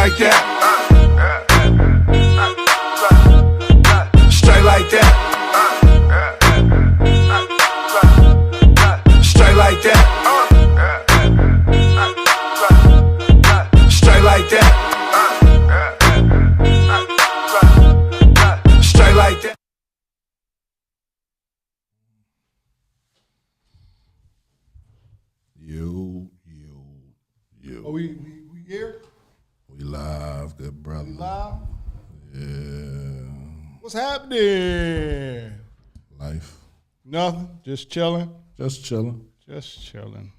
like that. Straight like that. Straight like that. Straight like that. Straight like that. Yo. Oh, we here? We live, good brother. We live? Yeah. What's happening? Life. Nothing. Just chilling. Just chilling. Just chilling.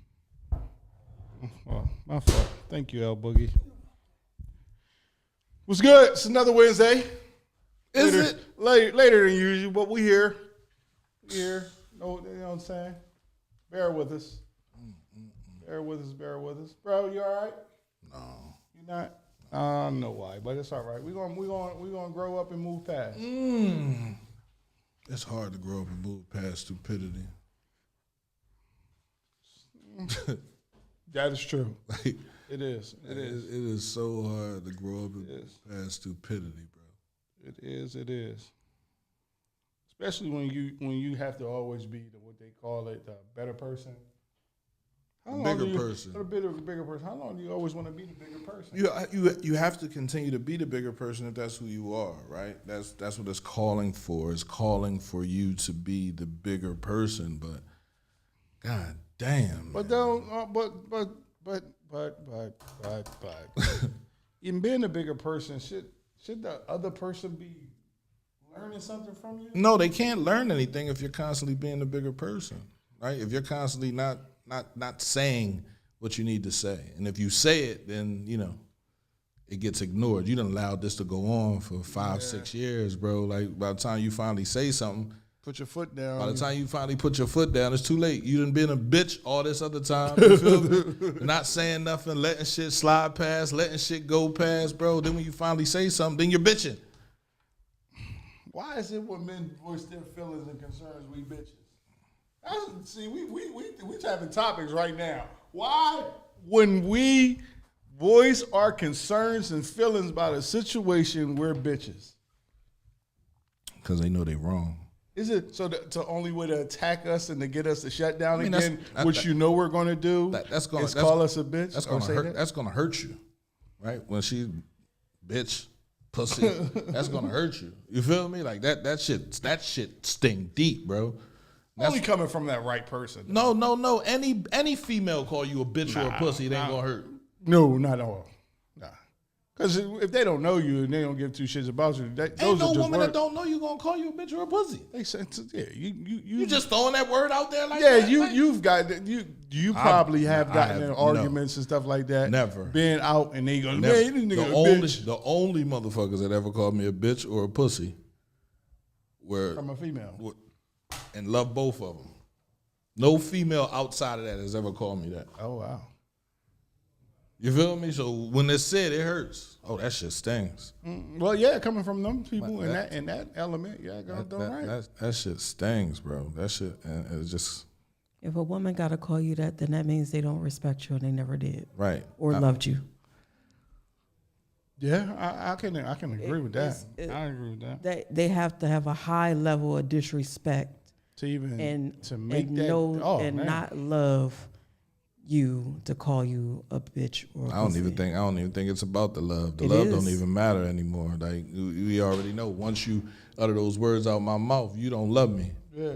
Well, my fault. Thank you, L Boogie. What's good? It's another Wednesday. Is later, it? Later than usual, but we here. We here. No, you know what I'm saying? Bear with us. Bear with us. Bro, you all right? No. You not? I don't know why, but it's all right. We're gonna grow up and move past. It's hard to grow up and move past stupidity. That is true. Like, It is. it is so hard to grow up and move past stupidity, bro. It is. Especially when you have to always be what they call it, the better person. How long Bigger do you, person. A bigger person. How long do you always want to be the bigger person? You have to continue to be the bigger person if that's who you are, right? That's what it's calling for. It's calling for you to be the bigger person, but God damn. But don't. But. In being a bigger person, should the other person be learning something from you? No, they can't learn anything if you're constantly being the bigger person, right? If you're constantly not saying what you need to say. And if you say it, then, it gets ignored. You done allowed this to go on for 5-6 years, bro. Like, by the time you finally say something, Put your foot down. by the time you finally put your foot down, it's too late. You done been a bitch all this other time. You feel me? Not saying nothing, letting shit slide past, letting shit go past, bro. Then when you finally say something, then you're bitching. Why is it when men voice their feelings and concerns, we bitches? See, we having topics right now. Why, when we voice our concerns and feelings about a situation, we're bitches? Because they know they wrong. Is it so the only way to attack us and to get us to shut down again, that's which you know we're going to do, is call us a bitch? That's going to hurt. That's going to hurt you, right? When she bitch, pussy, that's going to hurt you. You feel me? Like that shit sting deep, bro. Only coming from that right person. No. Any female call you a bitch or a pussy, it ain't gonna hurt. No, not at all. Nah. Because if they don't know you and they don't give two shits about you, those Ain't no are just woman words. that don't know you gonna call you a bitch or a pussy. They say, yeah, You just throwing that word out there like yeah, that? you've got you probably have gotten in arguments and stuff like that. Never. Being out and they go, man, Never. this nigga a bitch. The only motherfuckers that ever called me a bitch or a pussy were From a female. and love both of them. No female outside of that has ever called me that. Oh, wow. You feel me? So when it's said, it hurts. Oh, that shit stings. Well, yeah, coming from them people in that element, yeah, right. That shit stings, bro. That shit, and it's just... If a woman got to call you that, then that means they don't respect you and they never did. Right. Or loved you. Yeah, I can agree with that. I agree with that. They have to have a high level of disrespect To even and to make and that know man. not love you to call you a bitch or a I don't pussy. even think it's about the love. The It love is. don't even matter anymore. Like we already know. Once you utter those words out my mouth, you don't love me. Yeah.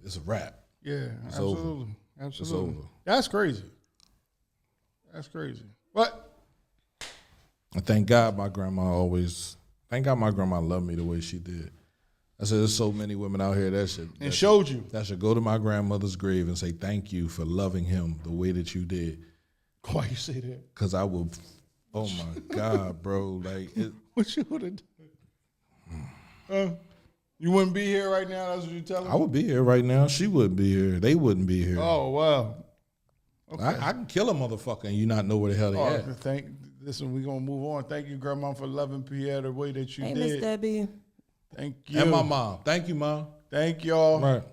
It's a wrap. Yeah, It's absolutely. over. Absolutely. It's over. That's crazy. That's crazy. But And thank God my grandma loved me the way she did. I said there's so many women out here that showed you. That should go to my grandmother's grave and say thank you for loving him the way that you did. Why you say that? Cause I will. Oh my God, bro! Like what you would have done? You wouldn't be here right now. That's what you're telling me. I would be here right now. She wouldn't be here. They wouldn't be here. Oh wow. Okay. I can kill a motherfucker and you not know where the hell they at. Listen, we're gonna move on. Thank you, Grandma, for loving Pierre the way that you Hey, did. Miss Debbie. Thank you. And my mom. Thank you, Mom. Thank y'all Right.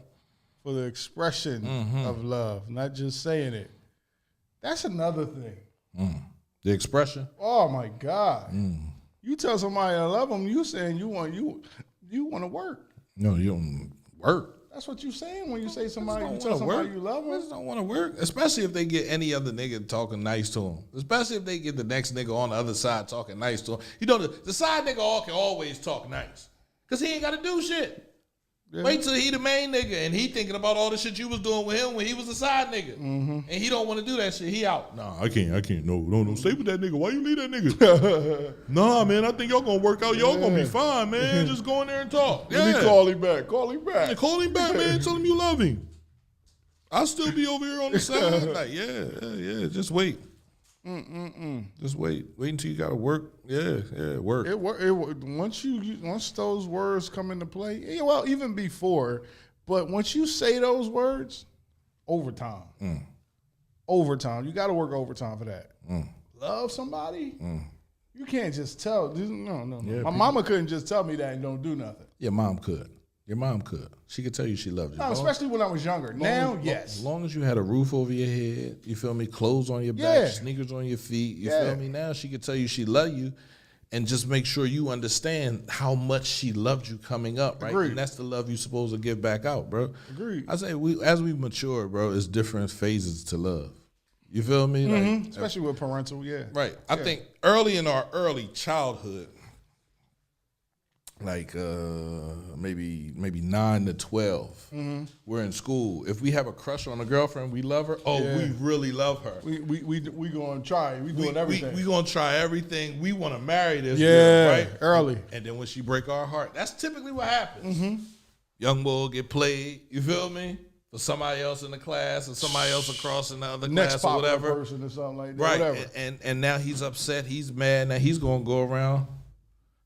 for the expression of love, not just saying it. That's another thing. The expression. Oh my God. You tell somebody I love them, you saying you want to work. No, you don't work. That's what you saying when you say somebody. You Don't tell wanna somebody work. you love I them. just don't want to work, especially if they get any other nigga talking nice to them. Especially if they get the next nigga on the other side talking nice to them. You know, the side nigga can always talk nice because he ain't got to do shit. Yeah. Wait till he the main nigga and he thinking about all the shit you was doing with him when he was the side nigga. And he don't want to do that shit. He out. Nah, I can't. No. Stay with that nigga. Why you leave that nigga? Nah, man, I think y'all gonna work out. Y'all gonna be fine, man. Just go in there and talk. Let me call him back. Call him back. Yeah, call him back, man. Tell him you love him. I'll still be over here on the side. Like, yeah. Just wait. Just wait. Wait until you gotta work. Yeah, work. Once those words come into play, well, even before, but once you say those words, overtime. Overtime. You got to work overtime for that. Love somebody. You can't just tell. No. Yeah, My mama couldn't just tell me that and don't do nothing. Your mom could. She could tell you she loved you. No, especially when I was younger. Now, yes. As long as you had a roof over your head, you feel me, clothes on your back, sneakers on your feet, you feel me? Now she could tell you she loved you and just make sure you understand how much she loved you coming up, right? Agreed. And that's the love you're supposed to give back out, bro. Agreed. I say as we mature, bro, it's different phases to love. You feel me? Like, especially with parental, Right. I think early in our early childhood, like maybe 9 to 12, we're in school. If we have a crush on a girlfriend, we love her. Oh, we really love her. We gonna try. We doing everything. We gonna try everything. We want to marry this girl, right? Early. And then when she break our heart, that's typically what happens. Young boy get played. You feel me? For somebody else in the class or somebody else across in the other Next class or whatever. Person or something like that. Right. Whatever. And now he's upset. He's mad. Now he's gonna go around.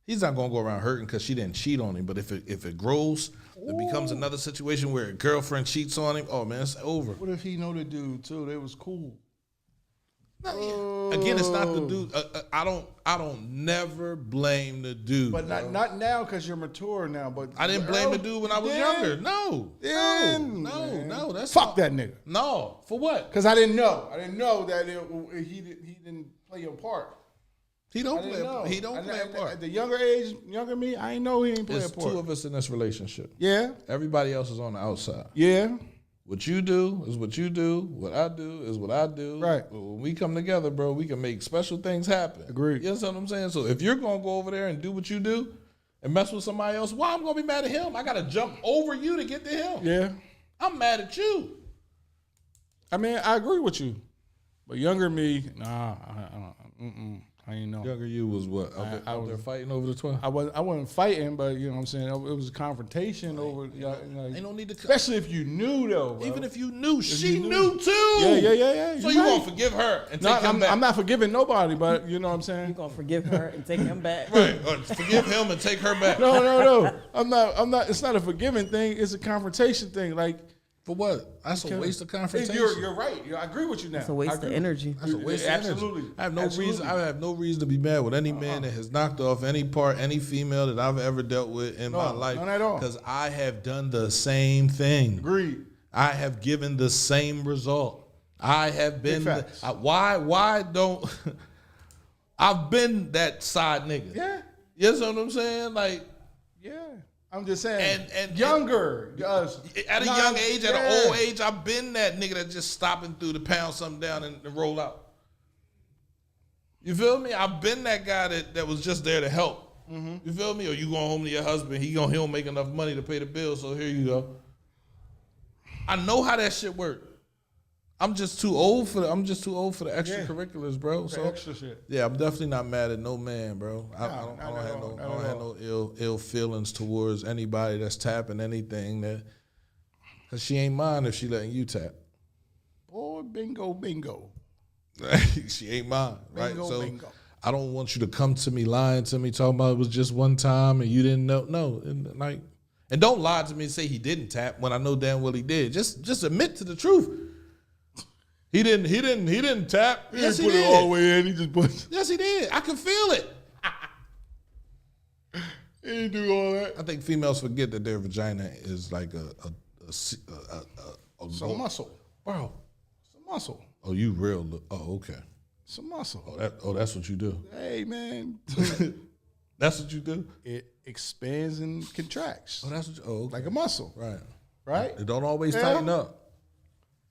He's not gonna go around hurting because she didn't cheat on him. But if it grows, it becomes another situation where a girlfriend cheats on him. Oh man, it's over. What if he know the dude too? They was cool. Again, it's not the dude. I don't never blame the dude. But not now because you're mature now. But I didn't blame the dude when I was younger. No. That's fuck that nigga. No, for what? Because I didn't know. I didn't know that he didn't play your part. He don't play a part. At the younger me, I ain't know he ain't play a There's part. two of us in this relationship. Yeah. Everybody else is on the outside. Yeah. What you do is what you do. What I do is what I do. Right. But when we come together, bro, we can make special things happen. Agreed. You understand what I'm saying? So if you're gonna go over there and do what you do and mess with somebody else, why I'm gonna be mad at him? I gotta jump over you to get to him. Yeah. I'm mad at you. I mean, I agree with you. But younger me, nah, I ain't know. Younger you was what? Out there fighting over the 12? I wasn't fighting, but you know what I'm saying? It was a confrontation over. Ain't no need to. Especially if you knew, though. Bro. Even if you knew, she knew too. Yeah. So you gonna forgive her and take him back? I'm not forgiving nobody, but you know what I'm saying? You're going to forgive her and take him back. Right. Or forgive him and take her back. No. I'm not. It's not a forgiving thing. It's a confrontation thing. Like. For what? That's a waste of confrontation. You're right. I agree with you now. It's a waste of energy. That's a waste of Absolutely. energy. I have no reason to be mad with any man that has knocked off any female that I've ever dealt with in my life. None at all. Because I have done the same thing. Agreed. I have given the same result. I have been. Why don't? I've been that side nigga. Yeah. You know what I'm saying? Like. Yeah. I'm just saying, and younger. At a young age, at an old age, I've been that nigga that just stopping through to pound something down and roll out. You feel me? I've been that guy that was just there to help. You feel me? Or you going home to your husband, he don't make enough money to pay the bills, so here you go. I know how that shit works. I'm just too old for the extracurriculars, bro. So extra shit. Yeah, I'm definitely not mad at no man, bro. I don't have no ill feelings towards anybody that's tapping anything that, cause she ain't mine if she letting you tap. Boy, bingo. She ain't mine, right? Bingo. I don't want you to come to me lying to me, talking about it was just one time and you didn't know. No, and don't lie to me and say he didn't tap when I know damn well he did. Just admit to the truth. He didn't tap. Yes, he did. Put it all the way in. He just put. Yes, he did. I can feel it. He didn't do all that. I think females forget that their vagina is like Some muscle, bro. Some muscle. Oh, you real? Oh, okay. It's a muscle. That's what you do. Hey, man. That's what you do. It expands and contracts. That's what you. Okay. Like a muscle. Right. Right? It don't always tighten up.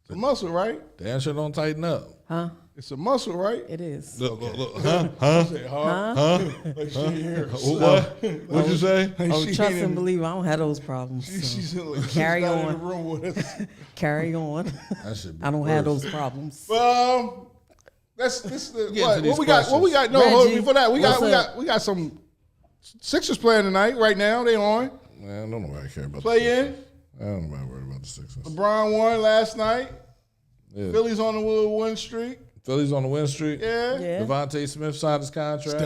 It's a muscle, right? The answer don't tighten up. Huh? It's a muscle, right? It is. Look. Huh? Like she here. What'd you say? Oh, trust and believe, I don't have those problems. She's So. like, Carry not in on. the room with us. Carry on. That should be I don't have those problems. This is the, Get what into these we got? What we got? No, Reggie, hold on, before that, we what's up? got some Sixers playing tonight. Right now, they on Man, I don't nobody care about play the in. Sixers. I don't nobody worried about the Sixers. LeBron won last night. Yeah. Phillies on the win streak. Phillies on the win streak. Yeah. Yeah. Devontae Smith signed his contract.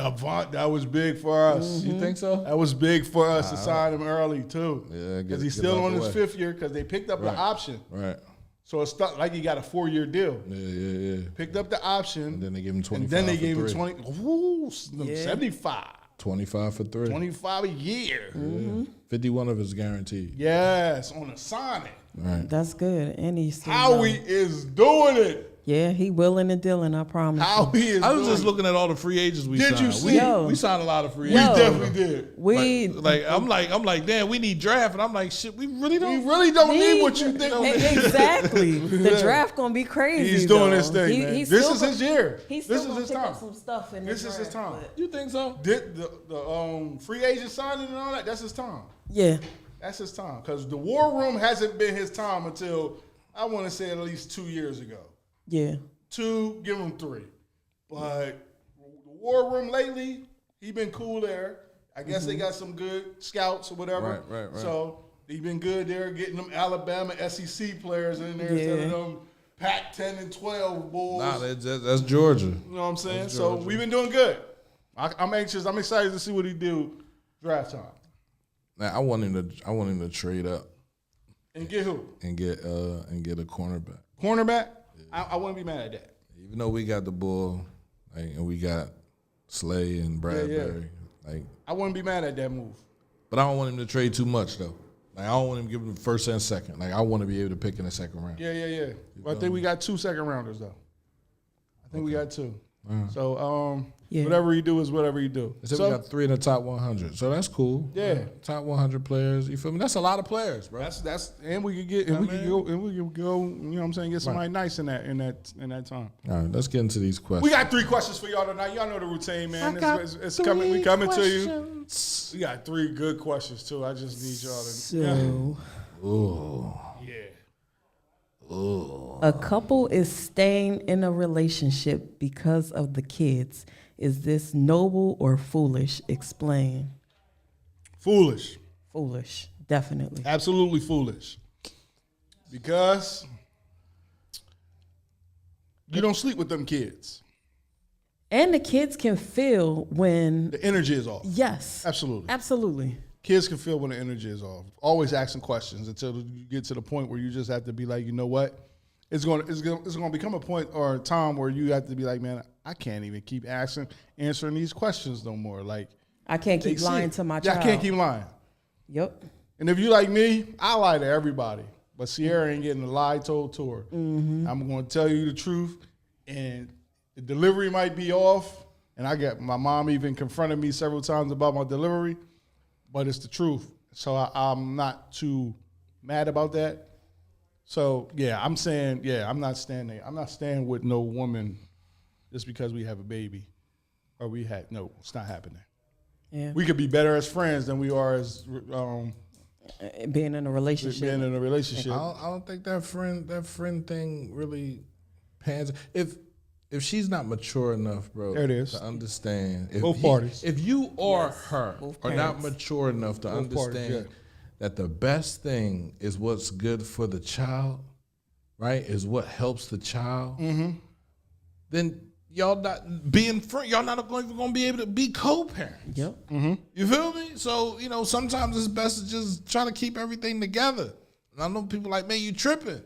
That was big for us. You think so? That was big for us to sign him early too. Yeah, because he's get still out on the his way. 5th year because they picked up the Right. option. Right. So it's not like he got a 4-year deal. Yeah. Picked up the option. And then they gave him 25 And then they for gave him three. 20. Ooh, Yeah. 75. 25 for 3. 25 a year. Yeah. 51 of it's guaranteed. Yes, on a Sonic. Right. That's good. And he's still Howie young. is doing it. Yeah, he willing and dealing, I promise. Howie is I was doing just it. looking at all the free agents we Did signed. you see? Yo. We signed a lot of free We agents. definitely did. We Like I'm like, damn, we need draft, and I'm like, shit, we really We don't. really don't need what you think. Exactly. The draft gonna be crazy. He's doing though. this thing, man. He's This still is gonna- his year. He's This still is gonna his pick time. up some stuff in This the is his draft, time. but- You think so? The free agent signing and all that, that's his time. Yeah. That's his time. Because the war room hasn't been his time until, I want to say, at least 2 years ago. Yeah. 2, give him 3. But the war room lately, he been cool there. I guess they got some good scouts or whatever. Right. So he been good there, getting them Alabama SEC players in there instead of them Pac-10 and 12 bulls. Nah, that's Georgia. You know what I'm saying? That's So Georgia. we've been doing good. I'm anxious. I'm excited to see what he do draft time. Now, I want him to trade up And get who? and get a cornerback. Cornerback? I wouldn't be mad at that. Even though we got the Bull, like, and we got Slay and Bradbury, like, I wouldn't be mad at that move. but I don't want him to trade too much though. Like, I don't want him to give him the first and second. Like, I want to be able to pick in the second round. Yeah. Well, I think we got 2 second rounders though. I think we got 2. So whatever you do is whatever you do. They said we got 3 in the top 100, so that's cool. Yeah. Top 100 players. You feel me? That's a lot of players, bro. That's and we could get and we could go, you know what I'm saying, get somebody nice in that time. All right, let's get into these questions. We got 3 questions for y'all tonight. Y'all know the routine, man. It's coming. We coming to you. We got 3 good questions too. I just need y'all to. So Ooh. Yeah. a couple is staying in a relationship because of the kids. Is this noble or foolish? Explain. Foolish. Foolish, definitely. Absolutely foolish. Because you don't sleep with them kids. And the kids can feel when The energy is off. yes. Absolutely. Absolutely. Kids can feel when the energy is off. Always asking questions until you get to the point where you just have to be like, you know what? It's going to become a point or a time where you have to be like, man, I can't even keep answering these questions no more. Like, I can't keep they see lying it. to my Yeah, child. I can't keep lying. Yep. And if you like me, I lie to everybody. But Sierra ain't getting a lie told to her. Mm-hmm. I'm going to tell you the truth. And the delivery might be off. And my mom even confronted me several times about my delivery. But it's the truth. So I'm not too mad about that. So, yeah, I'm saying, I'm not standing. I'm not staying with no woman just because we have a baby. Or no, it's not happening. Yeah. We could be better as friends than we are as Being in a relationship. being in a relationship. I don't think that friend thing really pans. If she's not mature enough, bro, There it is. to understand. If Both parties. If you or Yes, her both are not parents. mature enough to Both parties, understand yeah. that the best thing is what's good for the child, right? Is what helps the child. Mm-hmm. Then y'all not being friends. Y'all not even going to be able to be co-parents. Yep. You feel me? So, sometimes it's best to just try to keep everything together. And I know people like, man, you tripping.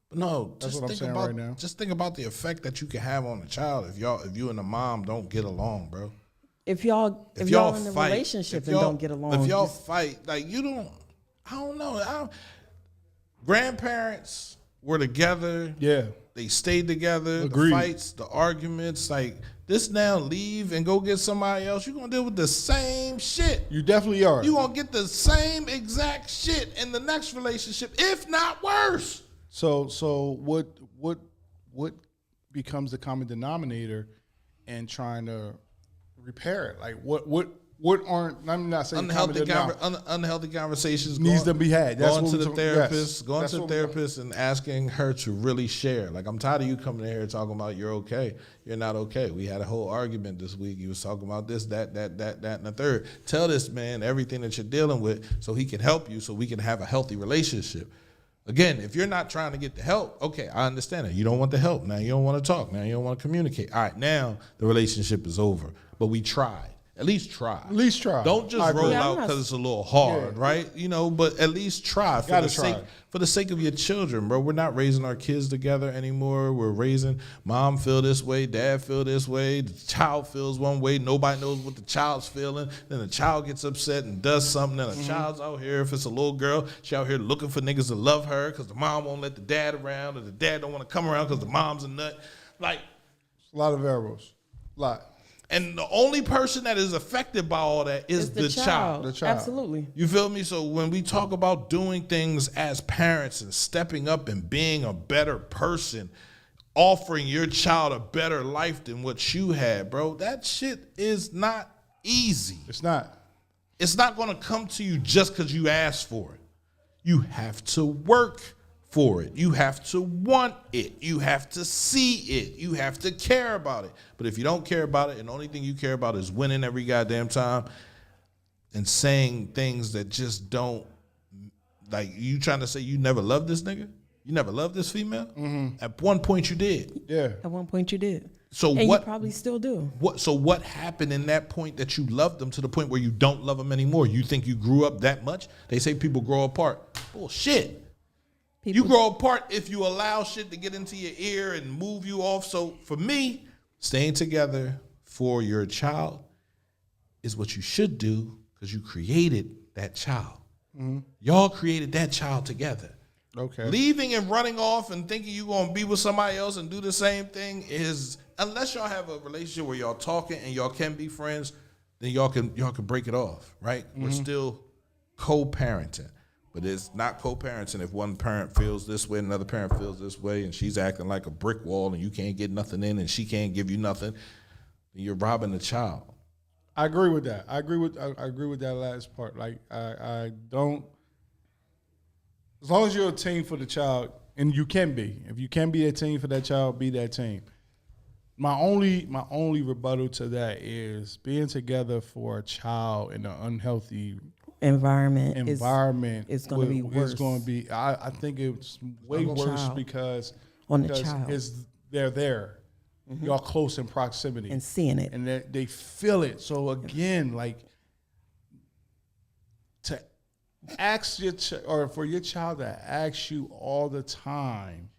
But no, That's just what I'm think saying about right now. just think about the effect that you can have on the child if you and the mom don't get along, bro. If y'all in a fight, relationship if and y'all- don't get along, If y'all just- fight, like I don't know. Grandparents were together. Yeah. They stayed together. Agreed. The fights, the arguments, like this now leave and go get somebody else. You're going to deal with the same shit. You definitely are. You're going to get the same exact shit in the next relationship, if not worse. So what becomes the common denominator in trying to repair it? Like what aren't, I'm not saying unhealthy conversations needs to be had. That's going what to we the talk- therapist, yes. going That's to the what we- therapist and asking her to really share. Like, I'm tired of you coming in here talking about you're okay. You're not okay. We had a whole argument this week. You was talking about this, that, and the third. Tell this man everything that you're dealing with so he can help you, so we can have a healthy relationship. Again, if you're not trying to get the help, okay, I understand it. You don't want the help. Now you don't want to talk. Now you don't want to communicate. All right, now the relationship is over. But we tried. At least try. At least try. Don't I just agree. roll Yeah, out because it's a little hard, right? You know, but at least try Gotta try. for the sake of your children, bro. We're not raising our kids together anymore. We're raising mom feel this way, dad feel this way, the child feels one way. Nobody knows what the child's feeling. Then the child gets upset and does something. Then the child's out here, if it's a little girl, she out here looking for niggas to love her because the mom won't let the dad around, or the dad don't want to come around because the mom's a nut. Like, A lot of variables. A lot. and the only person that is affected by all that is It's the child. The child. Absolutely. You feel me? So when we talk about doing things as parents and stepping up and being a better person, offering your child a better life than what you had, bro, that shit is not easy. It's not. It's not going to come to you just because you asked for it. You have to work for it. You have to want it. You have to see it. You have to care about it. But if you don't care about it and the only thing you care about is winning every goddamn time and saying things that just don't, like, you trying to say you never loved this nigga? You never loved this female? At one point you did. Yeah. At one point you did. So And what? you probably still do. What happened in that point that you loved them to the point where you don't love them anymore? You think you grew up that much? They say people grow apart. Bullshit. You grow apart if you allow shit to get into your ear and move you off. So for me, staying together for your child is what you should do because you created that child. Y'all created that child together. Okay. Leaving and running off and thinking you're going to be with somebody else and do the same thing is, unless y'all have a relationship where y'all talking and y'all can be friends, then y'all can break it off, right? We're still co-parenting. But it's not co-parenting if one parent feels this way and another parent feels this way and she's acting like a brick wall and you can't get nothing in and she can't give you nothing, then you're robbing the child. I agree with that. I agree with that last part. Like I don't, as long as you're a team for the child, and you can be. If you can be a team for that child, be that team. My only rebuttal to that is being together for a child in an unhealthy Environment is going to be worse. It's going to be. I think it's way On the worse child. because On the child. they're there. Y'all close in proximity and seeing it. and they feel it. So again, like to ask your or for your child to ask you all the time,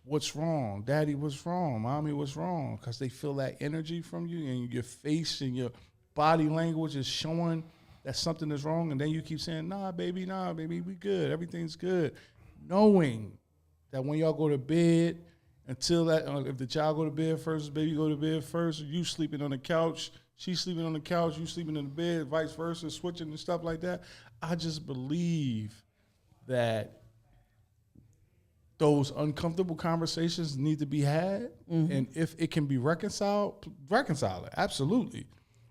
what's wrong, Daddy? What's wrong, Mommy? What's wrong? Because they feel that energy from you, and your face and your body language is showing that something is wrong, and then you keep saying, nah, baby, we good, everything's good, knowing that when y'all go to bed, until that, if the child go to bed first, baby go to bed first, you sleeping on the couch, she sleeping on the couch, you sleeping in the bed, vice versa, switching and stuff like that. I just believe that those uncomfortable conversations need to be had, and if it can be reconcile it, absolutely.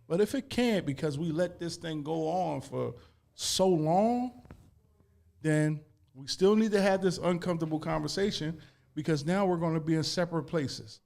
But if it can't, because we let this thing go on for so long, then we still need to have this uncomfortable conversation, because now we're going to be in separate places.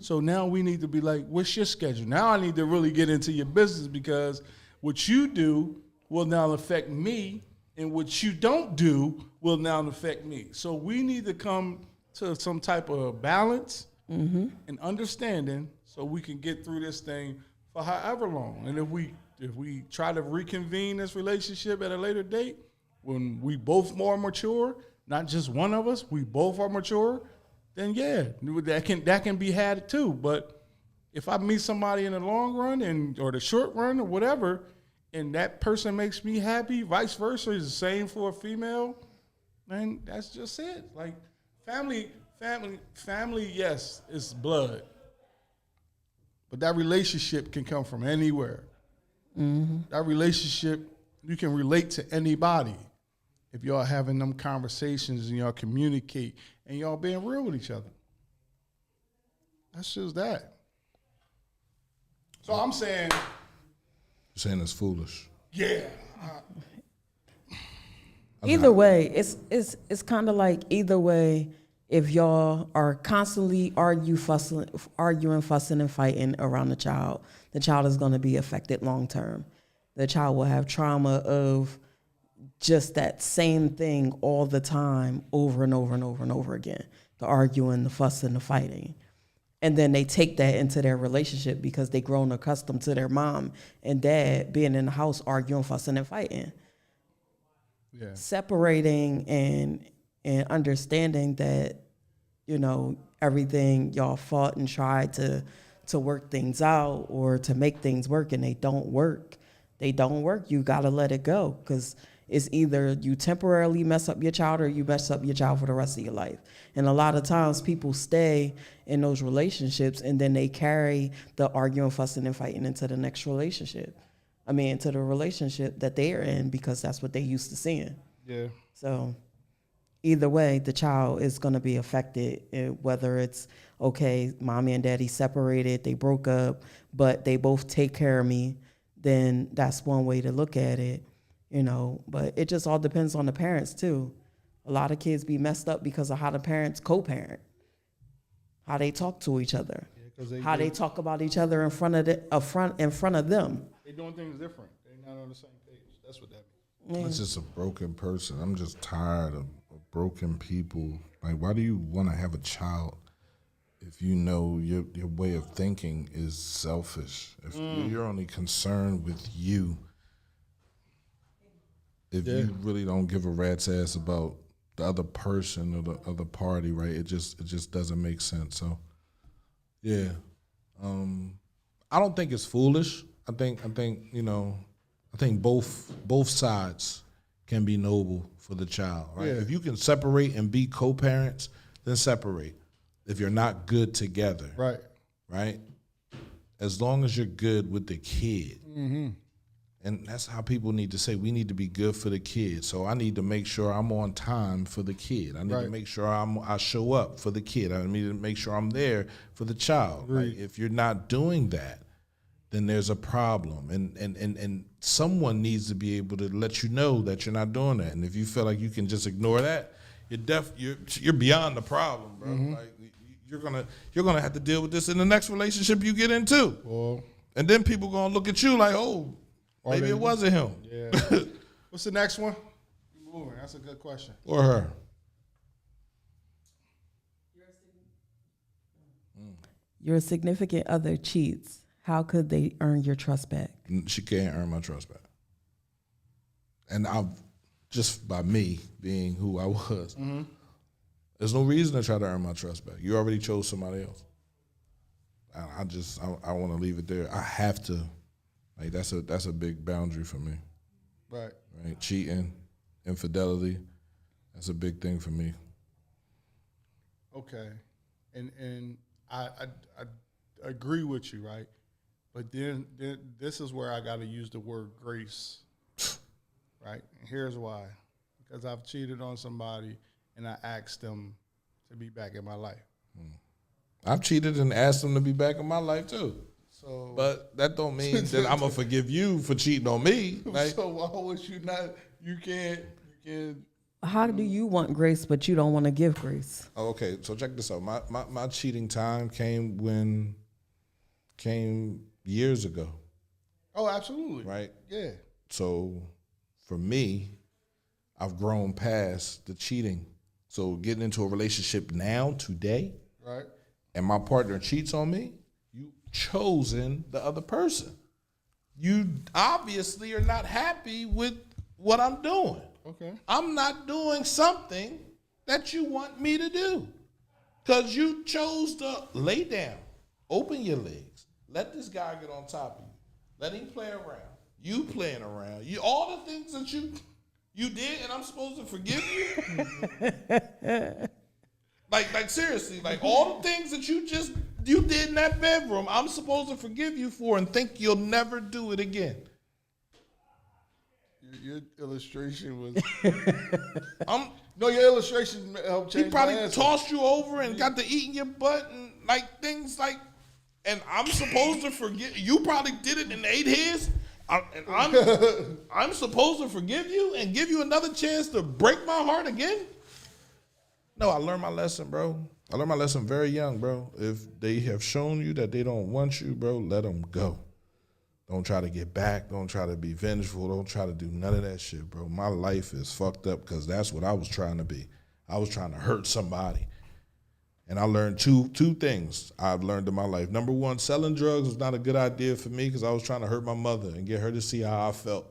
So now we need to be like, what's your schedule? Now I need to really get into your business, because what you do will now affect me, and what you don't do will now affect me. So we need to come to some type of balance and understanding so we can get through this thing for however long. And if we try to reconvene this relationship at a later date, when we both more mature, not just one of us, we both are mature, then yeah, that can be had too. But if I meet somebody in the long run or the short run or whatever, and that person makes me happy, vice versa is the same for a female, And that's just it. Like family, yes, it's blood. But that relationship can come from anywhere. That relationship, you can relate to anybody if y'all having them conversations and y'all communicate and y'all being real with each other. That's just that. So I'm saying, You're saying it's foolish. yeah. Either way, it's kind of like either way. If y'all are constantly arguing, fussing, and fighting around the child is going to be affected long term. The child will have trauma of just that same thing all the time, over and over and over and over again. The arguing, the fussing, the fighting. And then they take that into their relationship because they've grown accustomed to their mom and dad being in the house arguing, fussing, and fighting. Yeah. Separating and understanding that, everything y'all fought and tried to work things out or to make things work and they don't work. You got to let it go, because it's either you temporarily mess up your child or you mess up your child for the rest of your life. And a lot of times people stay in those relationships and then they carry the arguing, fussing, and fighting into the next relationship. Into the relationship that they're in, because that's what they used to seeing. Yeah. So either way, the child is going to be affected, whether it's, okay, mommy and daddy separated, they broke up, but they both take care of me, then that's one way to look at it, But it just all depends on the parents, too. A lot of kids be messed up because of how the parents co-parent, how they talk to each other, how they talk about each other in front of them. They doing things different. They're not on the same page. That's what that means. Yeah. It's just a broken person. I'm just tired of broken people. Like, why do you want to have a child if you know your way of thinking is selfish? If you're only concerned with you, if you really don't give a rat's ass about the other person or the other party, right? It just doesn't make sense. So, yeah, I don't think it's foolish. I think both sides can be noble for the child, right? Yeah. If you can separate and be co-parents, then separate. If you're not good together, right? As long as you're good with the kid. Mm-hmm. And that's how people need to say, we need to be good for the kid. So I need to make sure I'm on time for the kid. I need to make sure I show up for the kid. I need to make sure I'm there for the child. Right? If you're not doing that, then there's a problem. And someone needs to be able to let you know that you're not doing that. And if you feel like you can just ignore that, you're beyond the problem, bro. Mm-hmm. Like you're gonna have to deal with this in the next relationship you get into. Well, and then people gonna look at you like, oh, maybe it wasn't him. Yeah. What's the next one? Moving. That's a good question. Or her. Your significant other cheats. How could they earn your trust back? She can't earn my trust back. And just by me being who I was, there's no reason to try to earn my trust back. You already chose somebody else. I want to leave it there. I have to. Like that's a big boundary for me. Right. Cheating, infidelity, that's a big thing for me. Okay. And I agree with you, right? But then this is where I got to use the word grace, right? And here's why. Because I've cheated on somebody and I asked them to be back in my life. I've cheated and asked them to be back in my life too. So, but that don't mean that I'm gonna forgive you for cheating on me. Like, so why would you not? You can't. How do you want grace, but you don't want to give grace? Oh, okay, so check this out. My cheating time came years ago. Oh, absolutely. Right? Yeah. So for me, I've grown past the cheating. So getting into a relationship now, today, right, and my partner cheats on me, you chosen the other person. You obviously are not happy with what I'm doing. Okay. I'm not doing something that you want me to do. Because you chose to lay down, open your legs, let this guy get on top of you, let him play around, you playing around, all the things that you You did, and I'm supposed to forgive you? like seriously, like all the things that you did in that bedroom, I'm supposed to forgive you for and think you'll never do it again. Your illustration was. No, your illustration helped change. He probably my answer. tossed you over and got to eating your butt and like things like, and I'm supposed to forgive. You probably did it and ate his. And I'm supposed to forgive you and give you another chance to break my heart again? No, I learned my lesson, bro. I learned my lesson very young, bro. If they have shown you that they don't want you, bro, let them go. Don't try to get back. Don't try to be vengeful. Don't try to do none of that shit, bro. My life is fucked up because that's what I was trying to be. I was trying to hurt somebody. And I learned two things I've learned in my life. Number one, selling drugs was not a good idea for me because I was trying to hurt my mother and get her to see how I felt.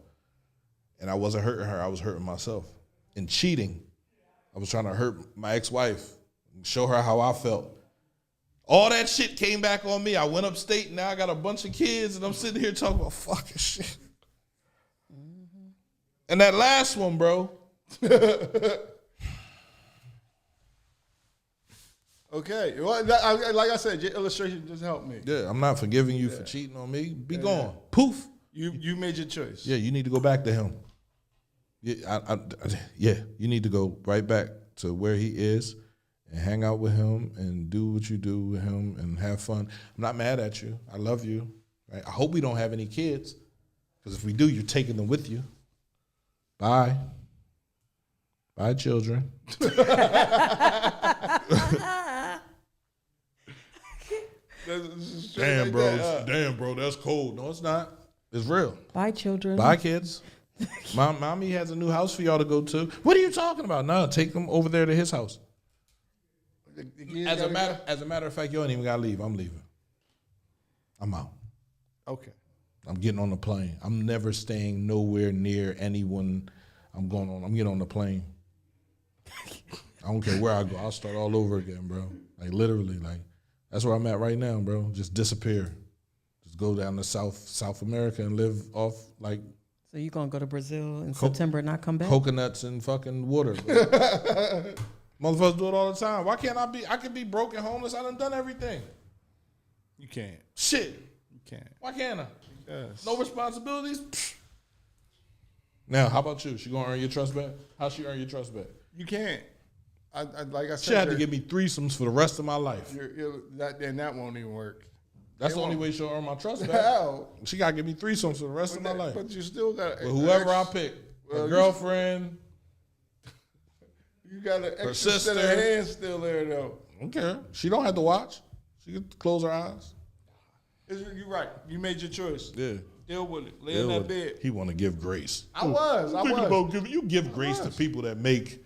And I wasn't hurting her. I was hurting myself. And cheating, I was trying to hurt my ex-wife and show her how I felt. All that shit came back on me. I went upstate, and now I got a bunch of kids, and I'm sitting here talking about fucking shit. Mm-hmm. And that last one, bro. Okay. Well, like I said, your illustration just helped me. Yeah, I'm not forgiving you for cheating on me. Be gone. Poof. You made your choice. Yeah, you need to go back to him. Yeah, you need to go right back to where he is and hang out with him and do what you do with him and have fun. I'm not mad at you. I love you. Right? I hope we don't have any kids because if we do, you're taking them with you. Bye. Bye, children. Damn, bro. Damn, bro. That's cold. No, it's not. It's real. Bye, children. Bye, kids. Mommy has a new house for y'all to go to. What are you talking about? No, take them over there to his house. As a matter of fact, you don't even gotta leave. I'm leaving. I'm out. Okay. I'm getting on the plane. I'm never staying nowhere near anyone. I'm getting on the plane. I don't care where I go. I'll start all over again, bro. Like literally, like that's where I'm at right now, bro. Just disappear. Just go down to South America and live off like. So you gonna go to Brazil in September and not come back? Coconuts and fucking water. Motherfuckers do it all the time. Why can't I be? I can be broke and homeless. I done everything. You can't. Shit. You can't. Why can't I? Yes. No responsibilities. Pfft. Now, how about you? She gonna earn your trust back? How she earn your trust back? You can't. I like I said, She had to give me threesomes for the rest of my life. That won't even work. That's the only way she'll earn my trust back. How? She gotta give me threesomes for the rest of my life. But you still got with whoever I pick. Her girlfriend. You got an extra set of hands still there though. I don't care. She don't have to watch. She can close her eyes. You're right. You made your choice. Yeah. Deal with it. Lay in that bed. He want to give grace. I was. You give grace to people that make,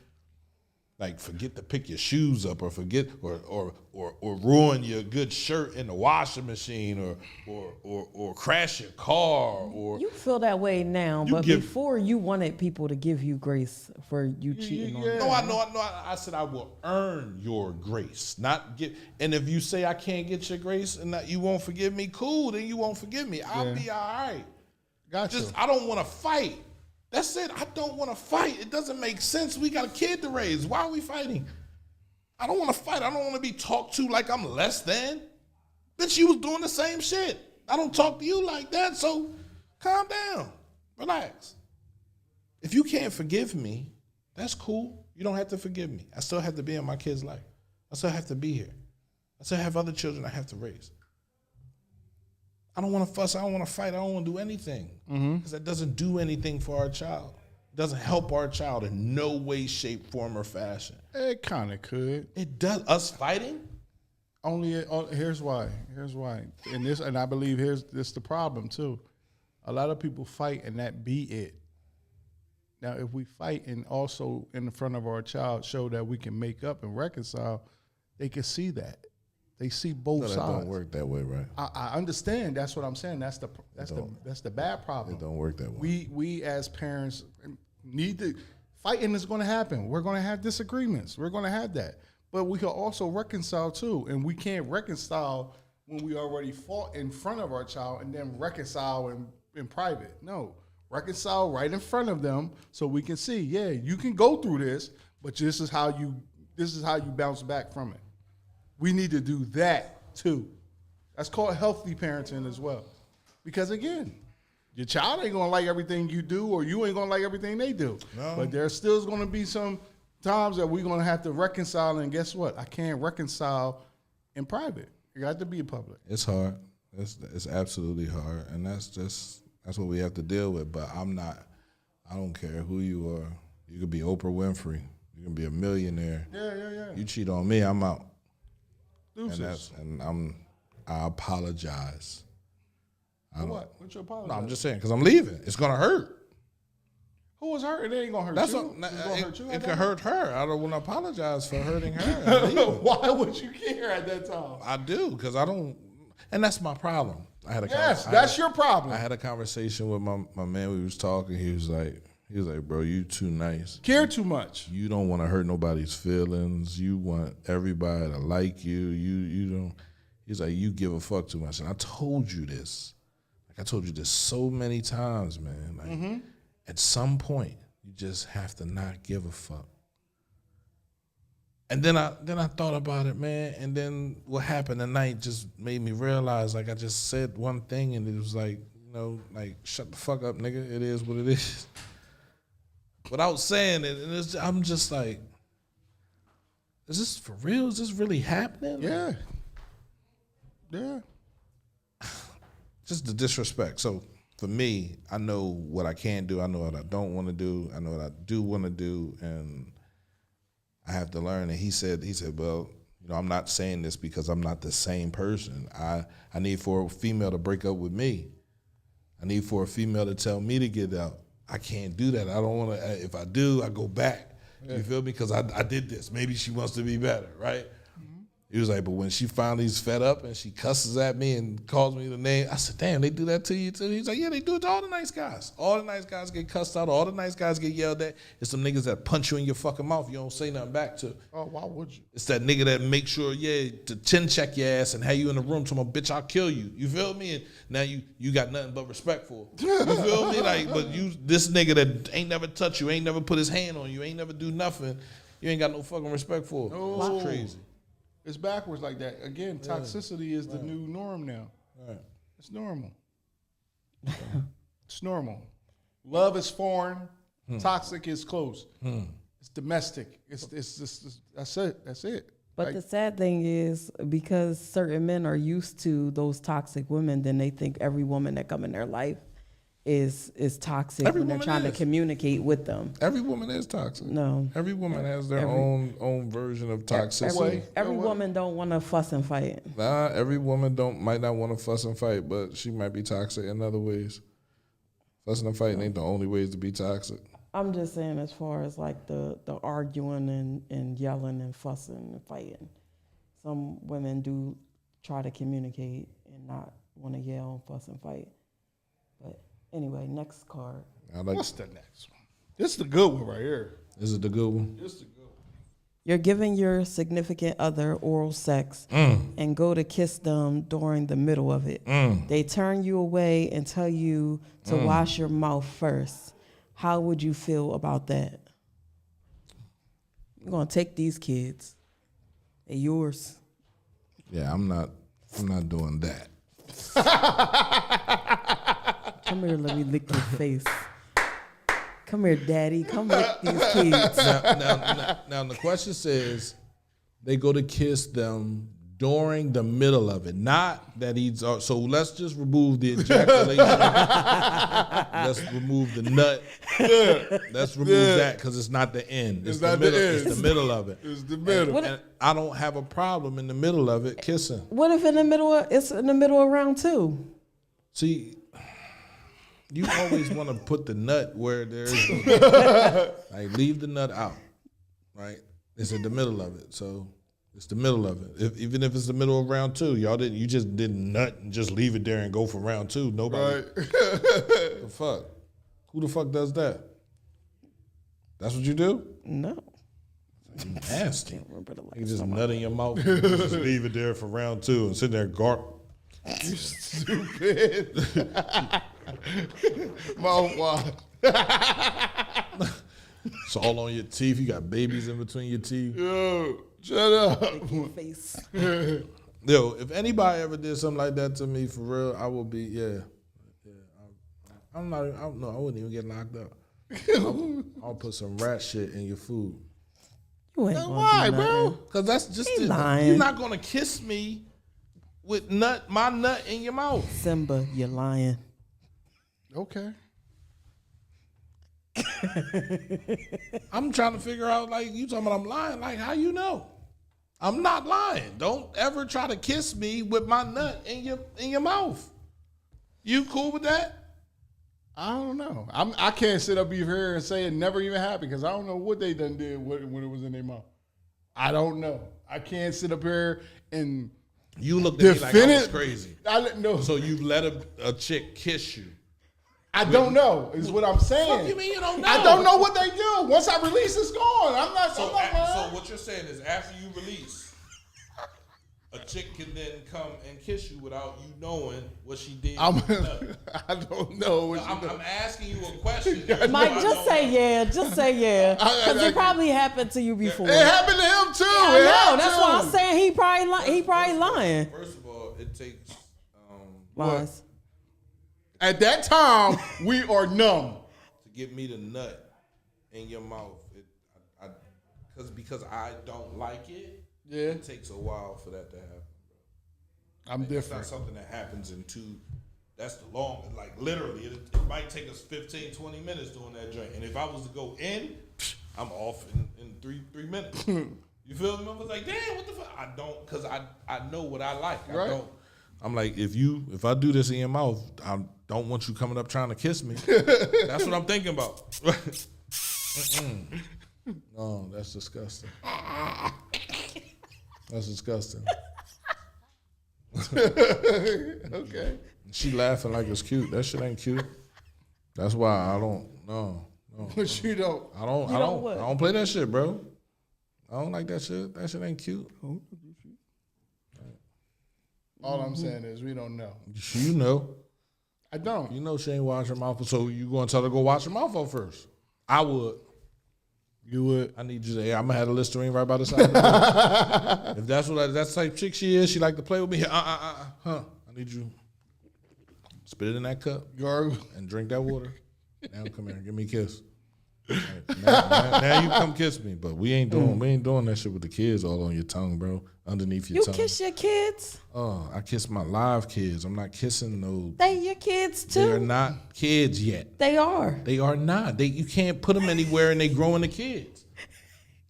like, forget to pick your shoes up or forget or ruin your good shirt in the washing machine or crash your car or. You feel that way now, but before you wanted people to give you grace for you cheating on them. No, I know. I said I will earn your grace, not get. And if you say I can't get your grace and that you won't forgive me, cool. Then you won't forgive me. I'll be all right. Gotcha. I don't want to fight. That's it. I don't want to fight. It doesn't make sense. We got a kid to raise. Why are we fighting? I don't want to fight. I don't want to be talked to like I'm less than. Bitch, you was doing the same shit. I don't talk to you like that, so calm down. Relax. If you can't forgive me, that's cool. You don't have to forgive me. I still have to be in my kid's life. I still have to be here. I still have other children I have to raise. I don't want to fuss. I don't want to fight. I don't want to do anything. Because that doesn't do anything for our child. It doesn't help our child in no way, shape, form, or fashion. It kind of could. It does. Us fighting? Here's why. And I believe this the problem too. A lot of people fight and that be it. Now, if we fight and also in front of our child show that we can make up and reconcile, they can see that. They see both sides. That don't work that way, right? I understand. That's what I'm saying. That's the bad problem. It don't work that way. We as parents need to. Fighting is going to happen. We're going to have disagreements. We're going to have that. But we can also reconcile too. And we can't reconcile when we already fought in front of our child and then reconcile in private. No. reconcile right in front of them so we can see, yeah, you can go through this, but this is how you bounce back from it. We need to do that too. That's called healthy parenting as well. Because again, your child ain't gonna like everything you do, or you ain't gonna like everything they do. No. But there's still gonna be some times that we're gonna have to reconcile, and guess what? I can't reconcile in private. You got to be in public. It's hard. It's absolutely hard, and that's what we have to deal with. But I don't care who you are. You could be Oprah Winfrey. You can be a millionaire. Yeah. You cheat on me, I'm out. Deuces. I apologize. What? What you apologize? No, I'm just saying because I'm leaving. It's gonna hurt. Who was hurt? It ain't gonna hurt you. It could hurt her. I don't want to apologize for hurting her. Why would you care at that time? I do because I don't, and that's my problem. That's your problem. I had a conversation with my man. We was talking. He was like, bro, you too nice. Care too much. You don't want to hurt nobody's feelings. You want everybody to like you. You don't. He's like, you give a fuck too much. And I told you this. Like I told you this so many times, man. Like at some point, you just have to not give a fuck. And then I thought about it, man. And then what happened tonight just made me realize, like I just said one thing, and it was like, like shut the fuck up, nigga. It is what it is. Without saying it, and I'm just like, is this for real? Is this really happening? Yeah. Just the disrespect. So for me, I know what I can do. I know what I don't want to do. I know what I do want to do, and I have to learn. And he said, well, I'm not saying this because I'm not the same person. I need for a female to break up with me. I need for a female to tell me to get out. I can't do that. I don't want to. If I do, I go back. Yeah. You feel me? Because I did this. Maybe she wants to be better, right? He was like, but when she finally is fed up and she cusses at me and calls me the name, I said, damn, they do that to you too? He's like, yeah, they do it to all the nice guys. All the nice guys get cussed out. All the nice guys get yelled at. It's some niggas that punch you in your fucking mouth you don't say nothing back to. Oh, why would you? It's that nigga that make sure, to chin check your ass and have you in the room talking about, bitch, I'll kill you. You feel me? And now you got nothing but respect for him. You feel me? Like, but this nigga that ain't never touch you, ain't never put his hand on you, ain't never do nothing, you ain't got no fucking respect for him. No. It's crazy. It's backwards like that. Again, toxicity is the new norm now. Right. It's normal. It's normal. Love is foreign. Toxic is close. It's domestic. It's that's it. That's it. But the sad thing is, because certain men are used to those toxic women, then they think every woman that come in their life is toxic when they're trying to communicate with them. Every woman is toxic. No. Every woman has their own version of toxicity. Every woman don't want to fuss and fight. Nah, every woman might not want to fuss and fight, but she might be toxic in other ways. Fussing and fighting ain't the only ways to be toxic. I'm just saying, as far as like the arguing and yelling and fussing and fighting, some women do try to communicate and not want to yell and fuss and fight. But anyway, next card. What's the next one? This is the good one right here. Is it the good one? This is the good one. You're giving your significant other oral sex and go to kiss them during the middle of it. They turn you away and tell you to wash your mouth first. How would you feel about that? You're gonna take these kids. They're yours. Yeah, I'm not doing that. Come here, let me lick your face. Come here, daddy. Come lick these kids. Now the question says they go to kiss them during the middle of it, not that he's. So let's just remove the ejaculation. Let's remove the nut. Let's remove that because it's not the end. It's the middle. It's the middle of it. It's the middle. And I don't have a problem in the middle of it kissing. What if it's in the middle of round two? See. You always want to put the nut where there's like leave the nut out, right? It's in the middle of it, so it's the middle of it. Even if it's the middle of round two, you just didn't nut and just leave it there and go for round two. Nobody. Right. The fuck? Who the fuck does that? That's what you do? No. You nasty. Can't remember the You last just time nut in your mouth, and just leave it there for round two, and sit there You stupid. Mouth wide. It's all on your teeth. You got babies in between your teeth. Yo, shut up. Face. Yo, if anybody ever did something like that to me, for real, I would be, yeah. I'm not, I don't know, I wouldn't even get locked up. I'll put some rat shit in your food. You ain't gonna Why, do nothing. bro? Because that's just He it. lying. You're not going to kiss me with my nut in your mouth. Simba, you're lying. Okay. I'm trying to figure out, like, you talking about I'm lying. Like, how you know? I'm not lying. Don't ever try to kiss me with my nut in your mouth. You cool with that? I don't know. I can't sit up here and say it never even happened because I don't know what they done did when it was in their mouth. I don't know. I can't sit up here and You looked at me like I was crazy. I didn't know. So you let a chick kiss you. I don't know is what I'm saying. What do you mean you don't know? I don't know what they do. Once I release, it's gone. I'm not. So lying. what you're saying is after you release, a chick can then come and kiss you without you knowing what she did. I don't know. I'm asking you a question. Mike, just say yeah. Just say yeah. Because it probably happened to you before. It happened to him too. I It know. happened That's to why him. I'm saying he probably lying. First of all, it takes Lies. At that time, we are numb. to get me to nut in your mouth. Because I don't like it. Yeah, It takes a while for that to happen. I'm It's different. not something that happens in two. That's the long. Like literally, it might take us 15, 20 minutes doing that joint. And if I was to go in, I'm off in three minutes. You feel me? I was like, damn, what the fuck? I don't, because I know what I like. I Right. don't. I'm like, if I do this in your mouth, I don't want you coming up trying to kiss me. That's what I'm thinking about. Mm-mm. No, that's disgusting. That's disgusting. Okay. She laughing like it's cute. That shit ain't cute. That's why I don't. No. But you don't. I don't. You don't what? I don't play that shit, bro. I don't like that shit. That shit ain't cute. All I'm saying is we don't know. You know. I don't. You know she ain't wash her mouth. So you gonna tell her to go wash her mouth out first? I would. You would. I need you to. Hey, I'm gonna have a Listerine right by the side. Of the if that's what that's the type of chick she is, she like to play with me. I need you. Spit it in that cup Gargle. and drink that water. Now come here, give me a kiss. Right, now you come kiss me, but we ain't doing that shit with the kids all on your tongue, bro. Underneath your You tongue. kiss your kids. Oh, I kiss my live kids. I'm not kissing no. They your kids too. They are not kids yet. They are. They are not. You can't put them anywhere and they growing the kids.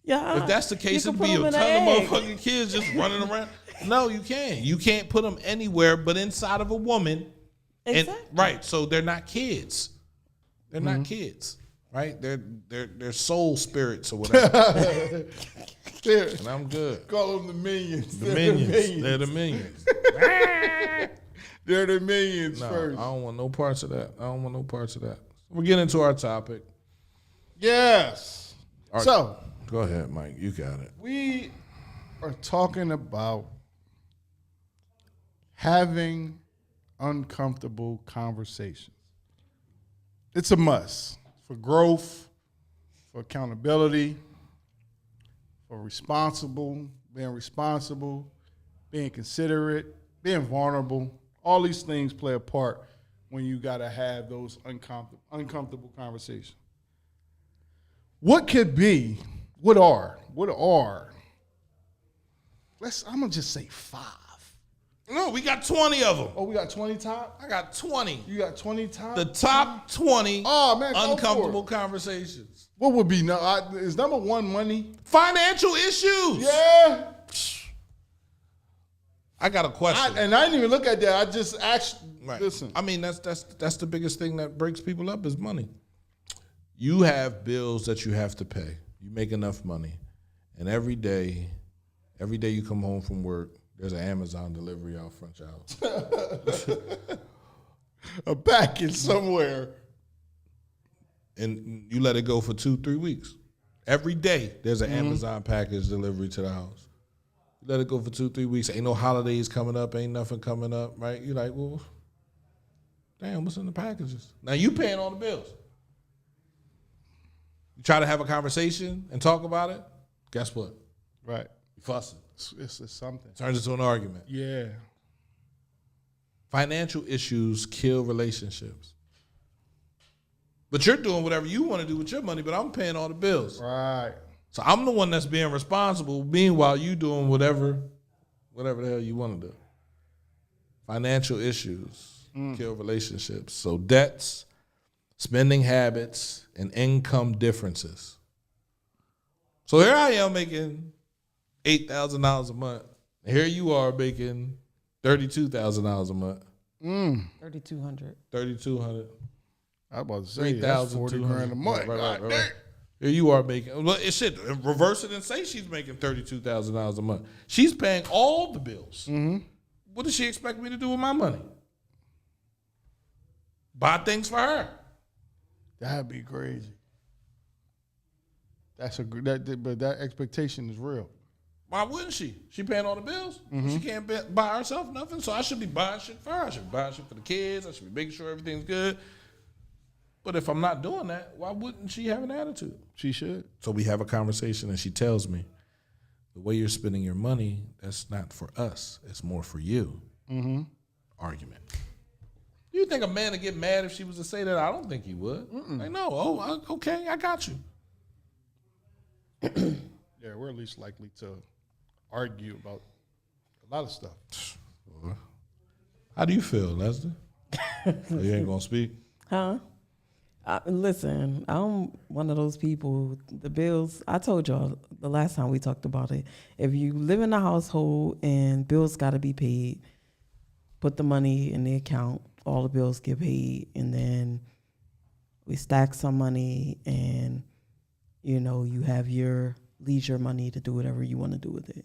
Yeah. If that's the case, You it'd can be put 'em a in ton of an egg. motherfucking kids just running around. No, you can't. You can't put them anywhere but inside of a woman. Exactly. And, right. So they're not kids. They're not kids. Right? They're soul spirits or whatever. And I'm good. Call them the minions. The They're minions. They're the minions. They're the minions No, first. I don't want no parts of that. We're getting into our topic. Yes. So Go ahead, Mike. You got it. we are talking about having uncomfortable conversations. It's a must for growth, for accountability, for being responsible, being considerate, being vulnerable. All these things play a part when you got to have those uncomfortable conversations. What could be? What are? I'm gonna just say 5. No, we got 20 of them. Oh, we got 20 top. I got 20. You got 20 top. The top 20 Oh, man, go uncomfortable for it. conversations. What would be is number 1 money? Financial issues. Yeah. I got a question. I didn't even look at that. I just asked. Right. Listen. I mean, that's the biggest thing that breaks people up is money. You have bills that you have to pay. You make enough money. And every day you come home from work, there's an Amazon delivery out front your house. A package somewhere. And you let it go for 2-3 weeks. Every day there's an Amazon package delivery to the house. You let it go for 2-3 weeks. Ain't no holidays coming up. Ain't nothing coming up, right? You're like, well, Damn, what's in the packages? Now you paying all the bills. You try to have a conversation and talk about it. Guess what? Right. You fussing. It's something. Turns into an argument. Yeah. Financial issues kill relationships. But you're doing whatever you want to do with your money, but I'm paying all the bills. Right. So I'm the one that's being responsible. Meanwhile, you doing whatever the hell you want to do. Financial issues kill relationships. So debts, spending habits, and income differences. So here I am making $8,000 a month. And here you are making $32,000 a month. $3,200. $3,200. I was about to say that's 40 grand a month. Right. Here you are making. Well, it should reverse it and say she's making $32,000 a month. She's paying all the bills. Mm-hmm. What does she expect me to do with my money? Buy things for her. That'd be crazy. But that expectation is real. Why wouldn't she? She paying all the bills. She can't buy herself nothing, so I should be buying shit for her. I should be buying shit for the kids. I should be making sure everything's good. But if I'm not doing that, why wouldn't she have an attitude? She should. So we have a conversation, and she tells me, the way you're spending your money, that's not for us. It's more for you. Mm-hmm. Argument. Do you think a man would get mad if she was to say that? I don't think he would. Like, no, okay, I got you. Yeah, we're at least likely to argue about a lot of stuff. How do you feel, Leslie? You ain't gonna speak? Huh? Listen, I'm one of those people, the bills, I told y'all the last time we talked about it, if you live in a household and bills got to be paid, put the money in the account, all the bills get paid, and then we stack some money and, you have your leisure money to do whatever you want to do with it.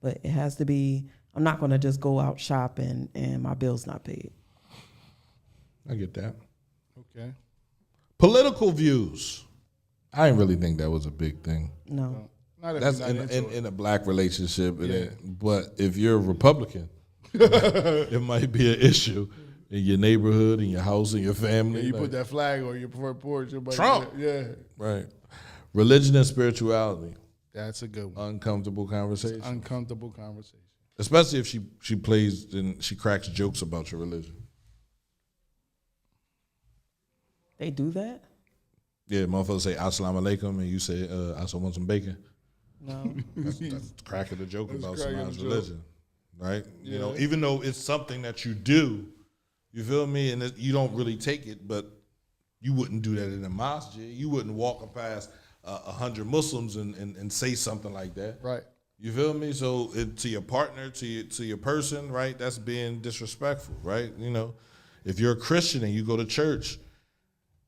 But it has to be, I'm not going to just go out shopping and my bill's not paid. I get that. Okay. Political views. I didn't really think that was a big thing. No. Not if That's you're not in a black relationship. Yeah. But if you're a Republican, it might be an issue in your neighborhood, in your house, in your family. Yeah, you put that flag on your front porch. Trump. Yeah. Right. Religion and spirituality. That's a good one. Uncomfortable conversation. Uncomfortable conversation. Especially if she plays and she cracks jokes about your religion. They do that? Yeah, motherfuckers say assalamu alaikum and you say I also want some bacon. No. That's cracking a joke about cracking somebody's a joke. religion. Right? Yeah. Even though it's something that you do, you feel me? And you don't really take it, but you wouldn't do that in a mosque. You wouldn't walk past 100 Muslims and say something like that. Right. You feel me? So to your partner, to your person, right? That's being disrespectful, right? If you're a Christian and you go to church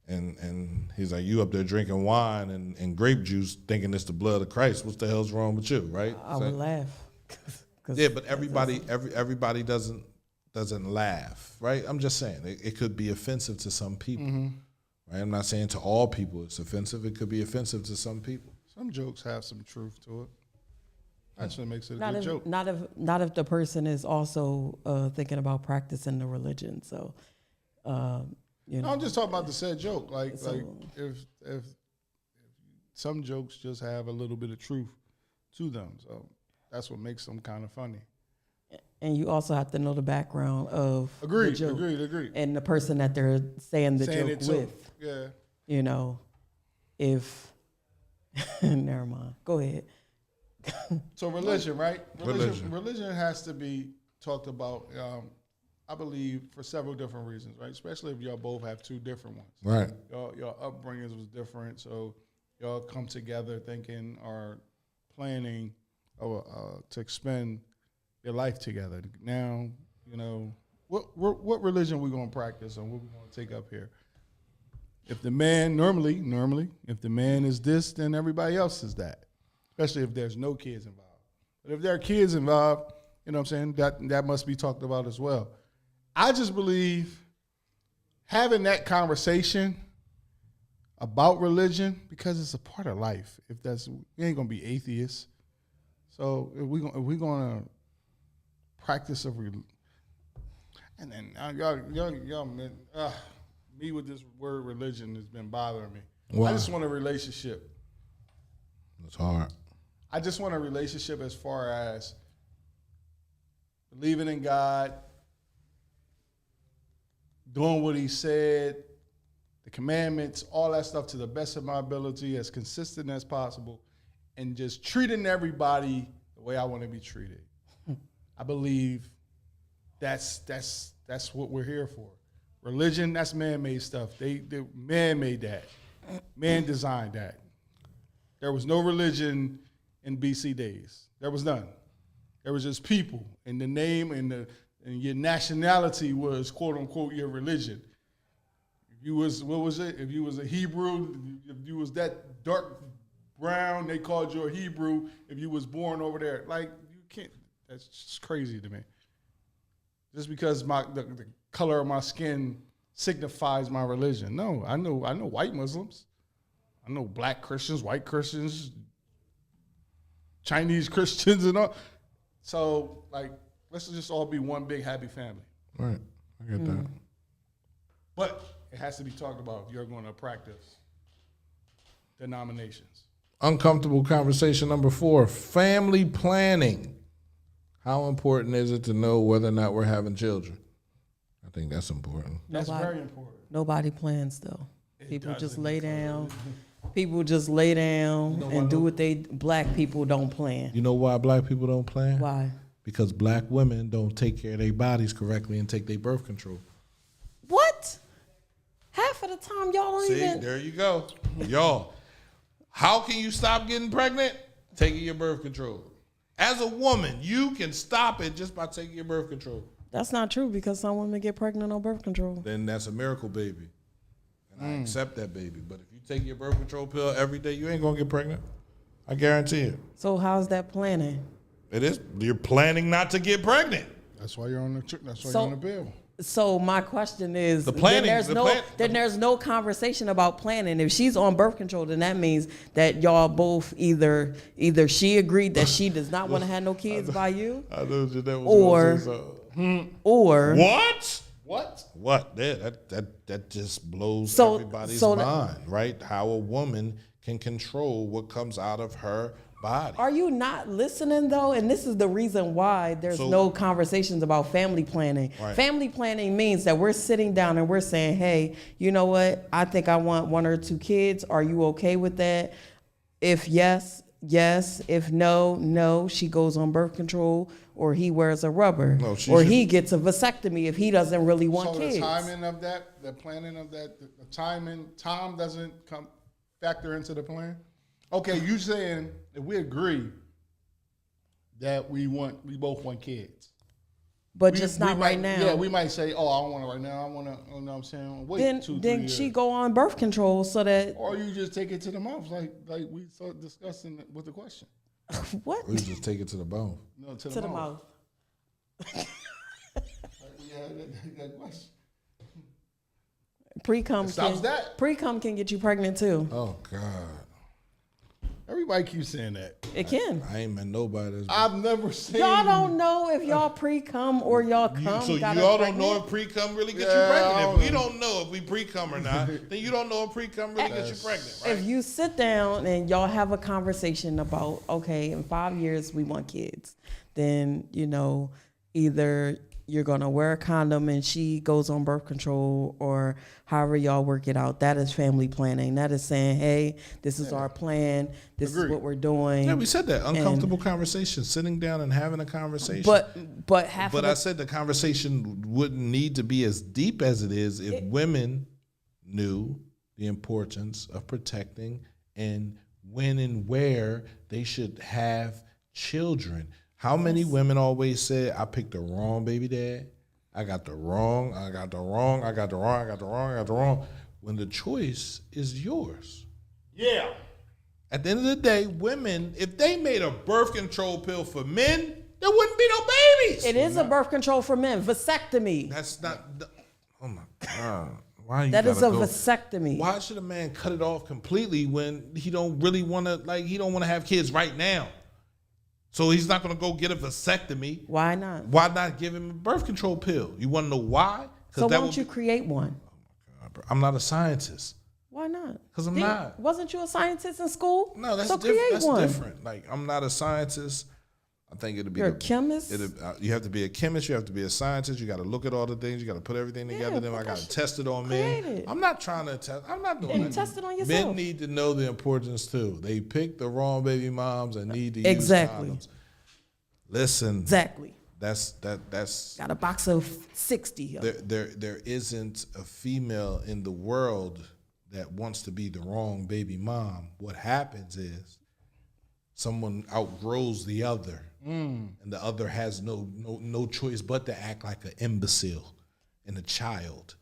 and he's like, you up there drinking wine and grape juice thinking it's the blood of Christ, what the hell's wrong with you, right? I would laugh. Yeah, but everybody doesn't laugh, right? I'm just saying it could be offensive to some people. Right? I'm not saying to all people it's offensive. It could be offensive to some people. Some jokes have some truth to it. That's what makes it a Not good if, joke. not if the person is also thinking about practicing the religion. So, I'm just talking about the said joke. Like So- if some jokes just have a little bit of truth to them, so that's what makes them kind of funny. and you also have to know the background of the joke Agreed. and the person that they're saying the Saying joke it to. with. Yeah. If never mind. Go ahead. So religion, right? Religion. Religion has to be talked about, I believe, for several different reasons, right? Especially if y'all both have two different ones. Right. Your upbringings was different, so y'all come together thinking or planning to spend your life together. Now, what religion we gonna practice and what we gonna take up here? If the man normally, if the man is this, then everybody else is that. Especially if there's no kids involved. But if there are kids involved, you know what I'm saying, that must be talked about as well. I just believe having that conversation about religion, because it's a part of life. We ain't gonna be atheists. So if we're gonna practice And then y'all men, me with this word religion has been bothering me. Why? I just want a relationship. It's hard. I just want a relationship as far as believing in God, doing what he said, the commandments, all that stuff to the best of my ability, as consistent as possible, and just treating everybody the way I want to be treated. I believe that's what we're here for. Religion, that's man-made stuff. Man made that. Man designed that. There was no religion in BC days. There was none. There was just people, and the name and your nationality was quote unquote your religion. If you was If you was a Hebrew, if you was that dark brown, they called you a Hebrew. If you was born over there, like you can't. That's just crazy to me. Just because the color of my skin signifies my religion. No, I know white Muslims. I know black Christians, white Christians, Chinese Christians, and all. So, like, let's just all be one big happy family. Right. I get that. But it has to be talked about if you're going to practice denominations. Uncomfortable conversation number 4, family planning. How important is it to know whether or not we're having children? I think that's important. That's very important. Nobody plans though. People just lay down. People just lay down and do what black people don't plan. You know why black people don't plan? Why? Because black women don't take care of their bodies correctly and take their birth control. What? Half of the time y'all don't See, even. there you go. Y'all, how can you stop getting pregnant? Taking your birth control. As a woman, you can stop it just by taking your birth control. That's not true because some women get pregnant on birth control. Then that's a miracle baby. And I accept that baby. But if you take your birth control pill every day, you ain't going to get pregnant. I guarantee it. So how's that planning? It is. You're planning not to get pregnant. That's why you're on the bill. So my question is, The planning- then there's no conversation about planning. If she's on birth control, then that means that y'all both either she agreed that she does not want to have no kids by you, I knew that was going to say so. or What? That just blows So- everybody's so mind, right? How a woman can control what comes out of her body. are you not listening though? And this is the reason why there's So- no conversations about family planning. Right. Family planning means that we're sitting down and we're saying, hey, you know what? I think I want 1 or 2 kids. Are you okay with that? If yes, yes. If no, no. She goes on birth control, or he wears a rubber, No, she or should- he gets a vasectomy if he doesn't really want So kids. the timing of that, the planning of that, the time doesn't factor into the plan? Okay, you saying if we agree that we both want kids. But just not right now. Yeah, we might say, oh, I don't want it right now. I want to, you know what I'm saying? Wait Then 2-3 then years. she go on birth control so that Or you just take it to the mouth, like we started discussing with the question. what? We just take it to the bone. No, To the mouth. Yeah, that question. Pre-cum Stops that. Pre-cum can get you pregnant too. Oh, God. Everybody keeps saying that. It can. I ain't met nobody that's... I've never seen. Y'all don't know if y'all pre-cum or y'all cum. So got y'all us don't know pregnant? if pre-cum really gets Yeah, you I pregnant. don't If we know. don't know if we pre-cum or not, then you don't know if pre-cum really gets you pregnant, right? If you sit down and y'all have a conversation about, okay, in 5 years we want kids, then, you know, either you're going to wear a condom and she goes on birth control, or however y'all work it out. That is family planning. That is saying, hey, this is our plan. This is what we're doing. Yeah, we said that. Uncomfortable conversation, sitting down and having a conversation. But half But of I said the conversation wouldn't need to be as deep as it is if women knew the importance of protecting and when and where they should have children. How many women always said, I picked the wrong baby dad? I got the wrong. When the choice is yours. Yeah. At the end of the day, women, if they made a birth control pill for men, there wouldn't be no babies. it is a birth control for men. Vasectomy. That's not. Oh my God! Why you That is gotta a go? vasectomy. Why should a man cut it off completely when he don't really want to? Like he don't want to have kids right now. So he's not going to go get a vasectomy. Why not? Why not give him a birth control pill? You want to know why? So why don't you create one? I'm not a scientist. Why not? Because I'm not. Wasn't you a scientist in school? No, that's so create that's one. different. Like, I'm not a scientist. I think it'll be. You're a chemist? You have to be a chemist. You have to be a scientist. You got to look at all the things. You got to put everything together. Then I got to test it on men. I'm not trying to test. I'm not doing that. Test it on yourself. Men need to know the importance too. They pick the wrong baby moms and need to use condoms. Listen. Exactly. That's got a box of 60. There isn't a female in the world that wants to be the wrong baby mom. What happens is someone outgrows the other, and the other has no choice but to act like an imbecile and a child,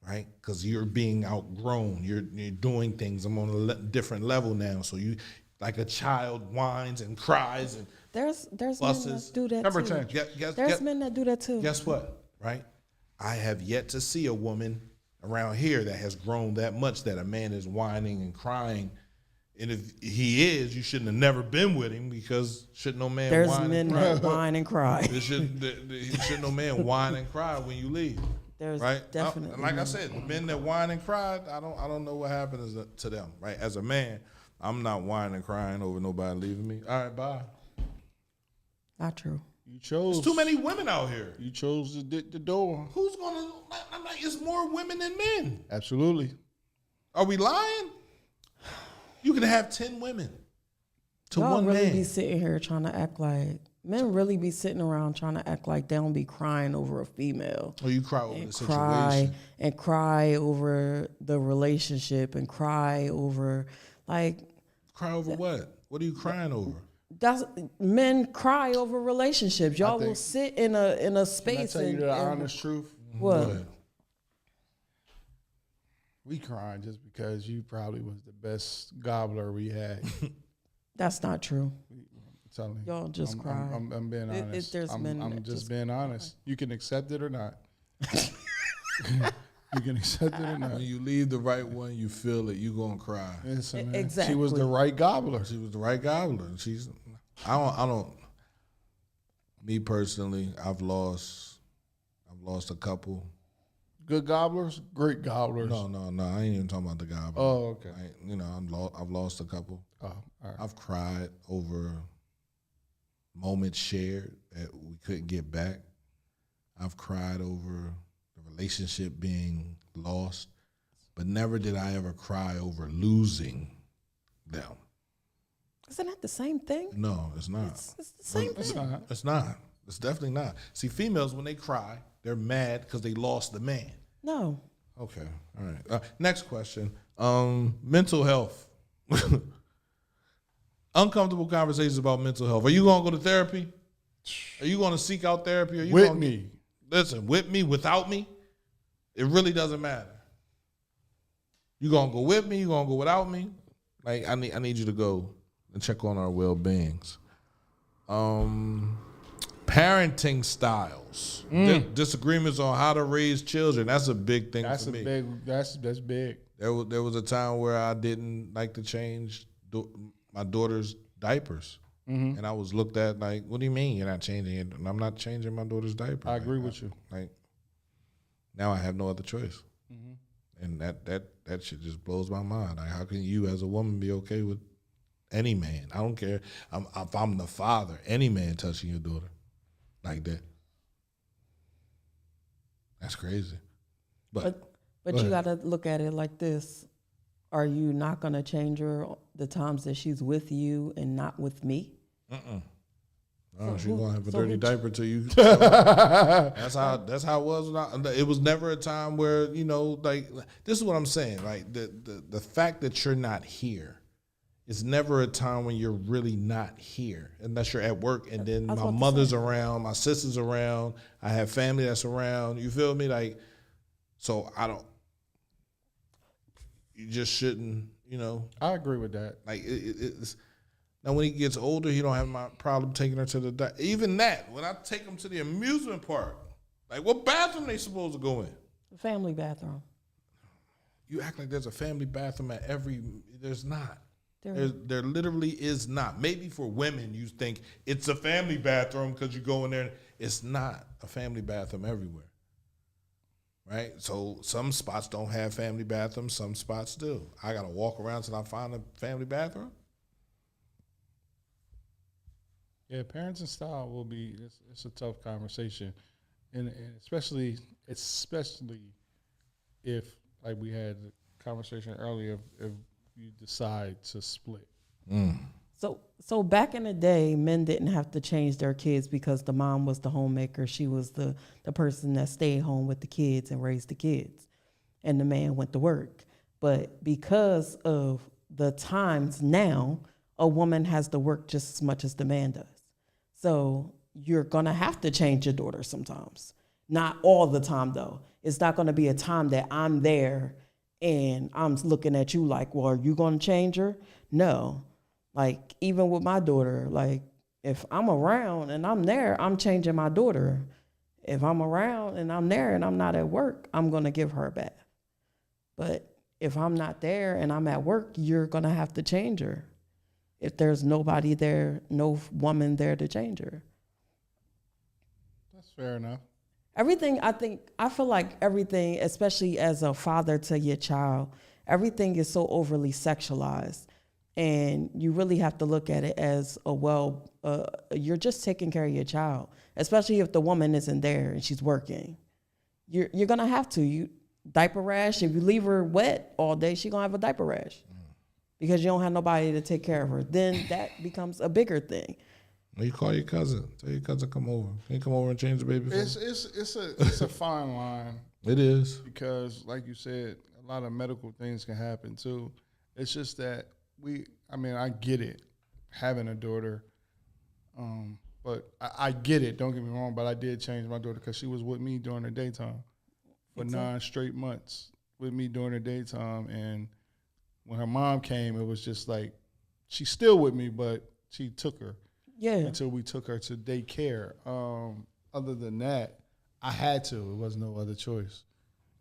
right? Because you're being outgrown. You're doing things. I'm on a different level now. So you, like a child, whines and cries and there's buses. men that do that Number too. 10. There's men that do that too. Guess what, right? I have yet to see a woman around here that has grown that much that a man is whining and crying. And if he is, you shouldn't have never been with him because shouldn't no man There's whine men and cry. that whine and cry. Shouldn't no man whine and cry when you leave. There's right? definitely Like I said, the men that whine and cry, I don't know what happens to them, right? As a man, I'm not whining and crying over nobody leaving me. All right, bye. Not true. You chose. There's too many women out here. You chose the door. Who's gonna? I'm like, it's more women than men. Absolutely. Are we lying? You can have 10 women to Y'all one really man. be sitting here trying to act like men really be sitting around trying to act like they don't be crying over a female. Or you cry over the And situation. cry over the relationship and cry over like Cry over what? What are you crying over? that's men cry over relationships. Y'all will think- sit in a Can I space tell you and the honest truth? Go what? ahead. We crying just because you probably was the best gobbler we had. That's not true. I'm telling you. Y'all just cry. I'm being honest. there's men I'm that just just being honest. You can accept it or not. You can accept it or not. When you leave the right one, you feel it. You gonna cry. Listen, man, Exactly. She was the right gobbler. She was the right gobbler. I don't. Me personally, I've lost a couple. Good gobblers, great gobblers. No. I ain't even talking about the gobbler. Oh, okay. I've lost a couple. Oh, all right. I've cried over moments shared that we couldn't get back. I've cried over the relationship being lost, but never did I ever cry over losing them. Isn't that the same thing? No, it's not. It's the same thing. It's not. It's definitely not. See, females, when they cry, they're mad because they lost the man. No. Okay, all right. Next question. Mental health. Uncomfortable conversations about mental health. Are you going to go to therapy? Are you going to seek out therapy? Are you With gonna, me. Listen, with me, without me, it really doesn't matter. You going to go with me? You going to go without me? Like, I need you to go and check on our well-beings. Parenting styles. Disagreements on how to raise children. That's a big thing That's for a me. big. That's big. There was a time where I didn't like to change my daughter's diapers. And I was looked at like, what do you mean you're not changing it? And I'm not changing my daughter's diaper. I agree with you. Like, now I have no other choice. And that shit just blows my mind. Like, how can you as a woman be okay with any man? I don't care. If I'm the father, any man touching your daughter like that. That's crazy. But But you got to look at it like this. Are you not going to change her the times that she's with you and not with me? oh, she's gonna have a so dirty who- diaper till you. That's how it was. It was never a time where like this is what I'm saying. Like the fact that you're not here is never a time when you're really not here, unless you're at work. And then was my about to mother's say. around, my sister's around. I have family that's around. You feel me? Like, so I don't. You just shouldn't. I agree with that. Like it's now when he gets older, he don't have my problem taking her to the even that when I take him to the amusement park, like what bathroom they supposed to go in? The family bathroom. You act like there's a family bathroom at every. There's not. There literally is not. Maybe for women, you think it's a family bathroom because you go in there. It's not a family bathroom everywhere, right? So some spots don't have family bathrooms. Some spots do. I got to walk around till I find a family bathroom. Yeah, parenting style will be. It's a tough conversation, and especially if, like we had the conversation earlier, if you decide to split. So back in the day, men didn't have to change their kids because the mom was the homemaker. She was the person that stayed home with the kids and raised the kids, and the man went to work. But because of the times now, a woman has to work just as much as the man does. So you're going to have to change your daughter sometimes. Not all the time, though. It's not going to be a time that I'm there and I'm looking at you like, well, are you going to change her? No. Like, even with my daughter, like, if I'm around and I'm there, I'm changing my daughter. If I'm around and I'm there and I'm not at work, I'm going to give her a bath. But if I'm not there and I'm at work, you're going to have to change her. If there's nobody there, no woman there to change her. That's fair enough. Everything, I feel like everything, especially as a father to your child, everything is so overly sexualized. And you really have to look at it as you're just taking care of your child, especially if the woman isn't there and she's working. You're going to have to. Diaper rash, if you leave her wet all day, she's going to have a diaper rash because you don't have nobody to take care of her. Then that becomes a bigger thing. You call your cousin. Tell your cousin come over. Can you come over and change the baby for me? It's a fine line. It is. Because, like you said, a lot of medical things can happen too. It's just that I get it, having a daughter, but I get it, don't get me wrong, but I did change my daughter because she was with me during the daytime for 9 straight months with me during the daytime. And when her mom came, it was just like, she's still with me, but she took her. Yeah. Until we took her to daycare. Other than that, I had to. It was no other choice.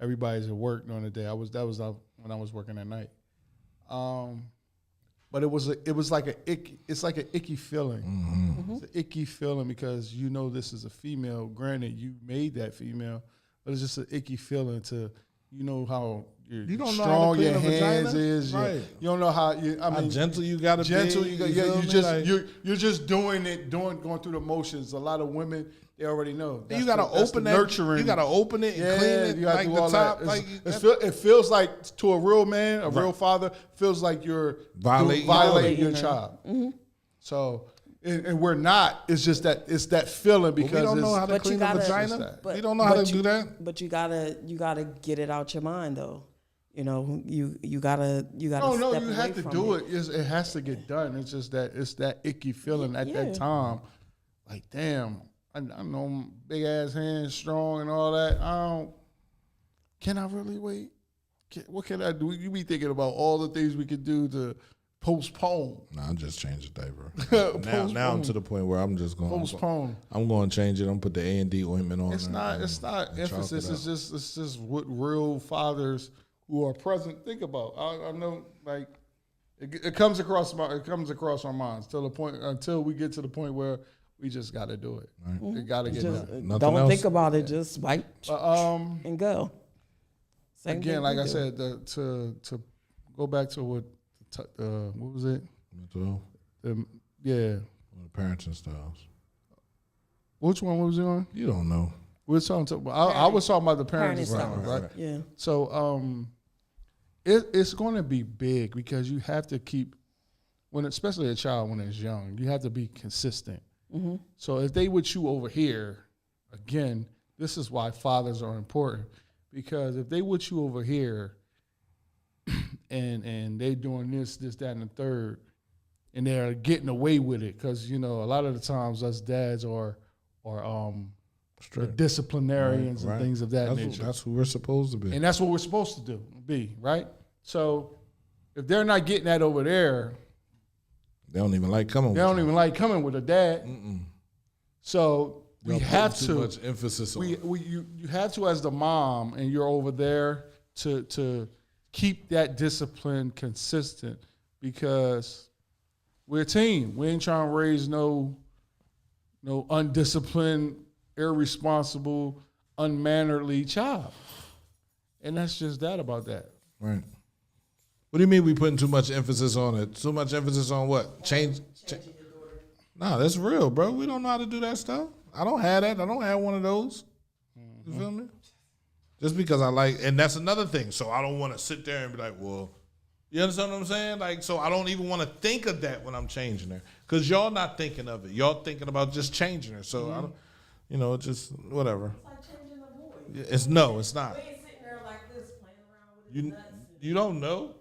Everybody's at work during the day. That was when I was working at night. But it's like an icky feeling. Mm-hmm. It's an icky feeling because you know this is a female. Granted, you made that female, but it's just an icky feeling to how you don't strong know how to clean your a hands vagina? is. Right. You don't know how how gentle you gotta be. You're just doing it, going through the motions. A lot of women, they already know. You gotta open that. Nurturing. You gotta open it and clean it. You like the top. It feels like to a real man, a real father, feels like you're violating your child. Mm-hmm. So. And we're not. It's just that that feeling because we don't know how to clean a vagina. We don't know how to do that. But you gotta get it out your mind though. You gotta. No, you have to do it. It has to get done. It's just that it's that icky feeling at that time. Like, damn, I know I'm big ass hands, strong and all that. Can I really wait? What can I do? You be thinking about all the things we could do to postpone. Nah, I'm just changing the diaper. now I'm to the point where I'm just going postpone. I'm going to change it. I'm gonna put the A&D ointment on. It's not emphasis. It's just what real fathers who are present think about. I know, like it comes across our minds until we get to the point where we just got to do it. Right. It got to get done. Don't think about it. Just wipe and go. Same again, like I said, to go back to what was it? The parenting styles. Which one was it on? You don't know. We were talking I was talking about the parenting styles, right? Yeah. So it's going to be big because you have to keep especially a child when it's young, you have to be consistent. Mm-hmm. So if they with you over here, again, this is why fathers are important because if they with you over here. And they doing this, that, and the third, and they're getting away with it because a lot of the times us dads are the disciplinarians and things of that nature. That's who we're supposed to be, and that's what we're supposed to be, right? So if they're not getting that over there, they don't even like coming. They don't even like coming with a dad. Mm-mm. So we have to. Too much emphasis on. You have to as the mom, and you're over there to keep that discipline consistent because we're a team. We ain't trying to raise no undisciplined, irresponsible, unmannerly child. And that's just that about that. Right. What do you mean we putting too much emphasis on it? Too much emphasis on what? Changing your daughter. Nah, that's real, bro. We don't know how to do that stuff. I don't have that. I don't have one of those. You feel me? Just because I like, and that's another thing. So I don't want to sit there and be like, well, you understand what I'm saying? Like, so I don't even want to think of that when I'm changing her. Because y'all not thinking of it. Y'all thinking about just changing her. So I don't, just whatever. It's like changing a boy. It's not. We ain't sitting there like this playing around with his nuts. You don't know?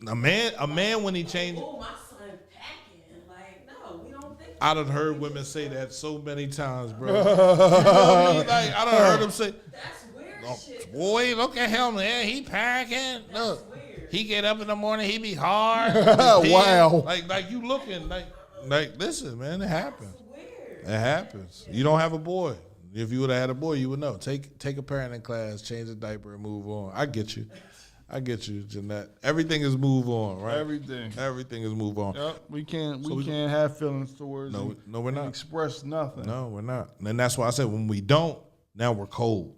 No. A man when he changes. Oh, my son packing. Like, no, we don't think. I done heard women say that so many times, bro. You know what I mean? Like, I done heard them say, That's weird shit. boy, look at him, man. He packing. Look, weird. he get up in the morning, he be hard. Wow. Like you looking, like listen, man, it happens. Weird. It happens. You don't have a boy. If you would have had a boy, you would know. Take a parenting class, change the diaper, and move on. I get you, Jeanette. Everything is move on, right? Everything is move on. Yep. We can't have feelings towards. No, we're not. Express nothing. No, we're not. And that's why I said when we don't, now we're cold.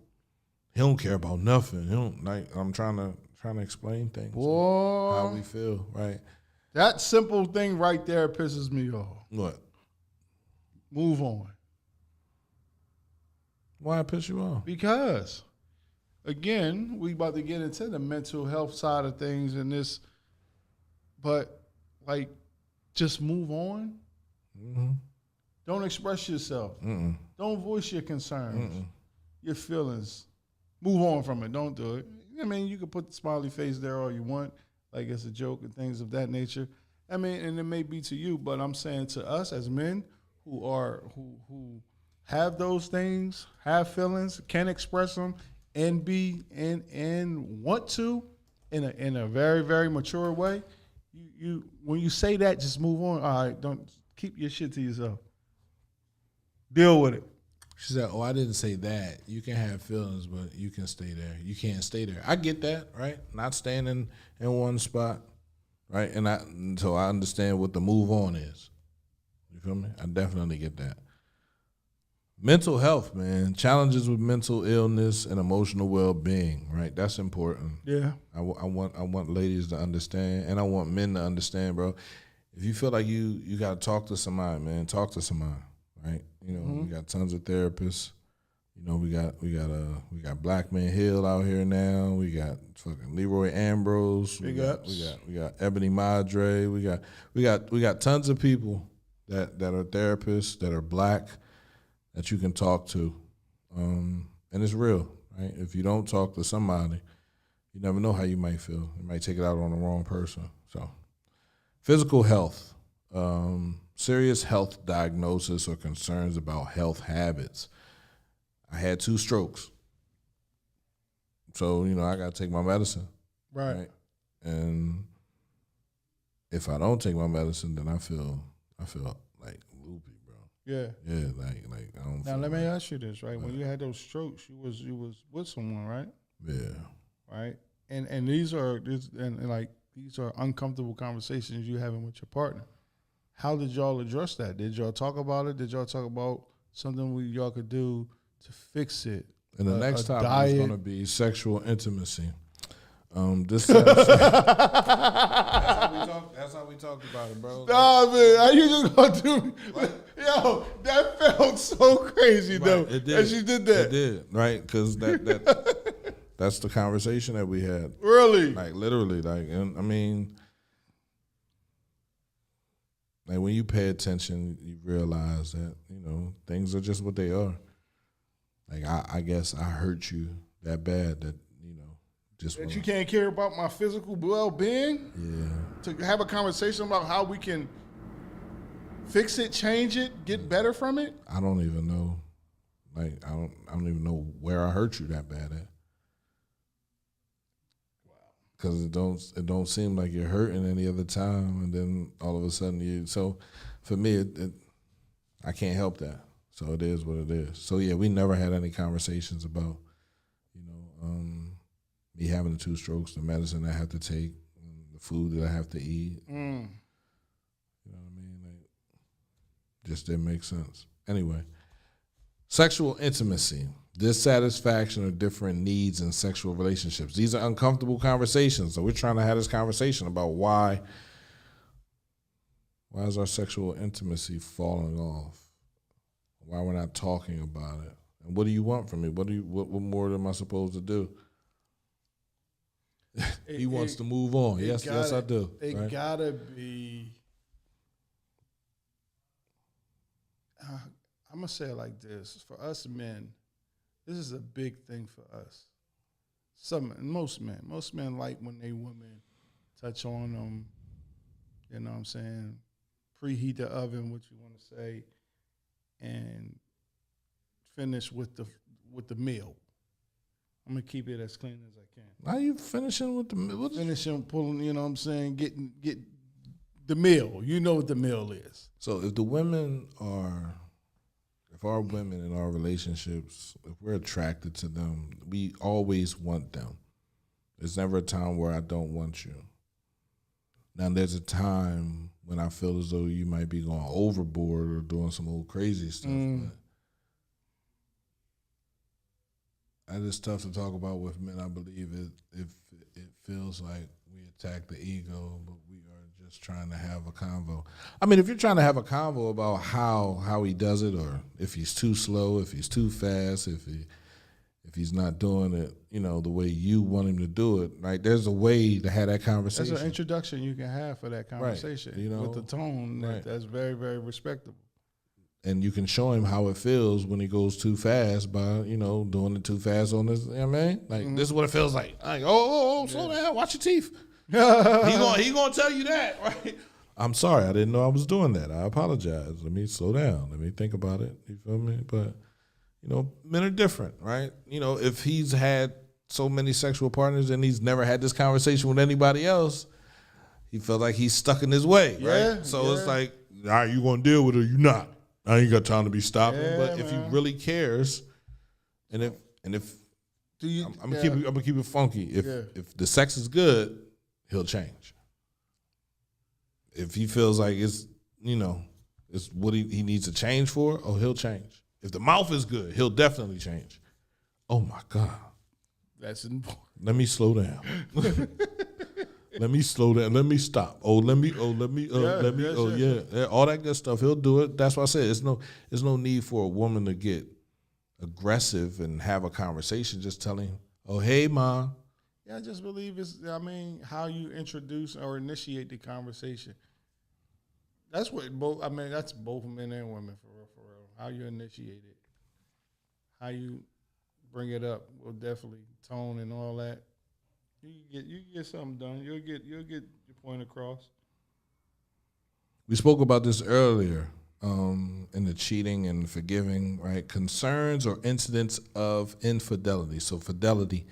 He don't care about nothing. He don't like. I'm trying to explain things. Boy, How we feel, right? that simple thing right there pisses me off. What? Move on. Why it piss you off? Because, again, we about to get into the mental health side of things and this, but like, just move on. Mm-hmm. Don't express yourself. Don't voice your concerns, your feelings. Move on from it. Don't do it. I mean, you can put the smiley face there all you want, like it's a joke and things of that nature. I mean, and it may be to you, but I'm saying to us as men who have those things, have feelings, can express them, and be and want to in a very, very mature way. You when you say that, just move on. All right, don't keep your shit to yourself. Deal with it. She said, "Oh, I didn't say that. You can have feelings, but you can stay there. You can't stay there." I get that, right? Not staying in one spot, right? And so I understand what the move on is. You feel me? I definitely get that. Mental health, man. Challenges with mental illness and emotional well-being, right? That's important. Yeah. I want ladies to understand, and I want men to understand, bro. If you feel like you got to talk to somebody, man, talk to somebody, right? You know, we got tons of therapists. You know, we got Black Man Hill out here now. We got fucking Leroy Ambrose. We got Ebony Madre. We got tons of people that are therapists that are Black that you can talk to, and it's real, right? If you don't talk to somebody, you never know how you might feel. You might take it out on the wrong person. So, physical health, serious health diagnosis or concerns about health habits. I had 2 strokes, so I got to take my medicine, Right. And if I don't take my medicine, then I feel like loopy, bro. Yeah. Yeah, like I don't. Now feel let me like, ask you this, right? When you had those strokes, you was with someone, right? Yeah. Right. And these are uncomfortable conversations you having with your partner. How did y'all address that? Did y'all talk about it? Did y'all talk about something y'all could do to fix it? And the next topic diet. is going to be sexual intimacy. That's how we talked about it, bro. Nah, man, how you just gonna do? Yo, that felt so crazy though. It did. That you did that. It did, right? Because that's the conversation that we had. Really? Like literally, and I mean, like when you pay attention, you realize that things are just what they are. Like I guess I hurt you that bad that just that you can't care about my physical well-being. Yeah. To have a conversation about how we can fix it, change it, get better from it. I don't even know. Like I don't even know where I hurt you that bad at. Because it don't seem like you're hurting any other time, and then all of a sudden you. So, for me, I can't help that. So it is what it is. So yeah, we never had any conversations about, me having the 2 strokes, the medicine I had to take, the food that I have to eat. You know what I mean? Like, just didn't make sense. Anyway, sexual intimacy, dissatisfaction or different needs in sexual relationships. These are uncomfortable conversations. So we're trying to have this conversation about why is our sexual intimacy falling off? Why we're not talking about it? And what do you want from me? What more am I supposed to do? He wants to move on. Yes, I do. It right? gotta be. I'm gonna say it like this: for us men, this is a big thing for us. Most men like when they women touch on them. You know what I'm saying? Preheat the oven, what you want to say, and finish with the meal. I'm gonna keep it as clean as I can. How you finishing with the Finishing pulling? You know what I'm saying? Get the meal. You know what the meal is. So if our women in our relationships, if we're attracted to them, we always want them. There's never a time where I don't want you. Now there's a time when I feel as though you might be going overboard or doing some old crazy stuff. But it's tough to talk about with men. I believe it feels like we attack the ego, but we are just trying to have a convo. I mean, if you're trying to have a convo about how he does it, or if he's too slow, if he's too fast, if he's not doing it, the way you want him to do it, right? There's a way to have that conversation. That's an introduction you can have for that conversation, right, with the tone that's very, very respectable. And you can show him how it feels when he goes too fast by, doing it too fast on this. You know what I mean? Like, this is what it feels like. Like, slow down, watch your teeth. he gonna tell you that, right? I'm sorry, I didn't know I was doing that. I apologize. Let me slow down. Let me think about it. You feel me? But, men are different, right? If he's had so many sexual partners and he's never had this conversation with anybody else, he felt like he's stuck in his way, right? So it's like, all right, you gonna deal with it or you not? I ain't got time to be stopping. But if he really cares, and if I'm gonna keep it funky. If the sex is good, he'll change. If he feels like it's what he needs to change for, he'll change. If the mouth is good, he'll definitely change. Oh my God, that's important. Let me slow down. Let me slow down. Let me stop. All that good stuff. He'll do it. That's why I said there's no need for a woman to get aggressive and have a conversation. Just telling, hey, Ma. Yeah, I just believe how you introduce or initiate the conversation. That's what that's both men and women for real. How you initiate it, how you bring it up, will definitely tone and all that. You get something done. You'll get your point across. We spoke about this earlier in the cheating and forgiving, right? Concerns or incidents of infidelity. So fidelity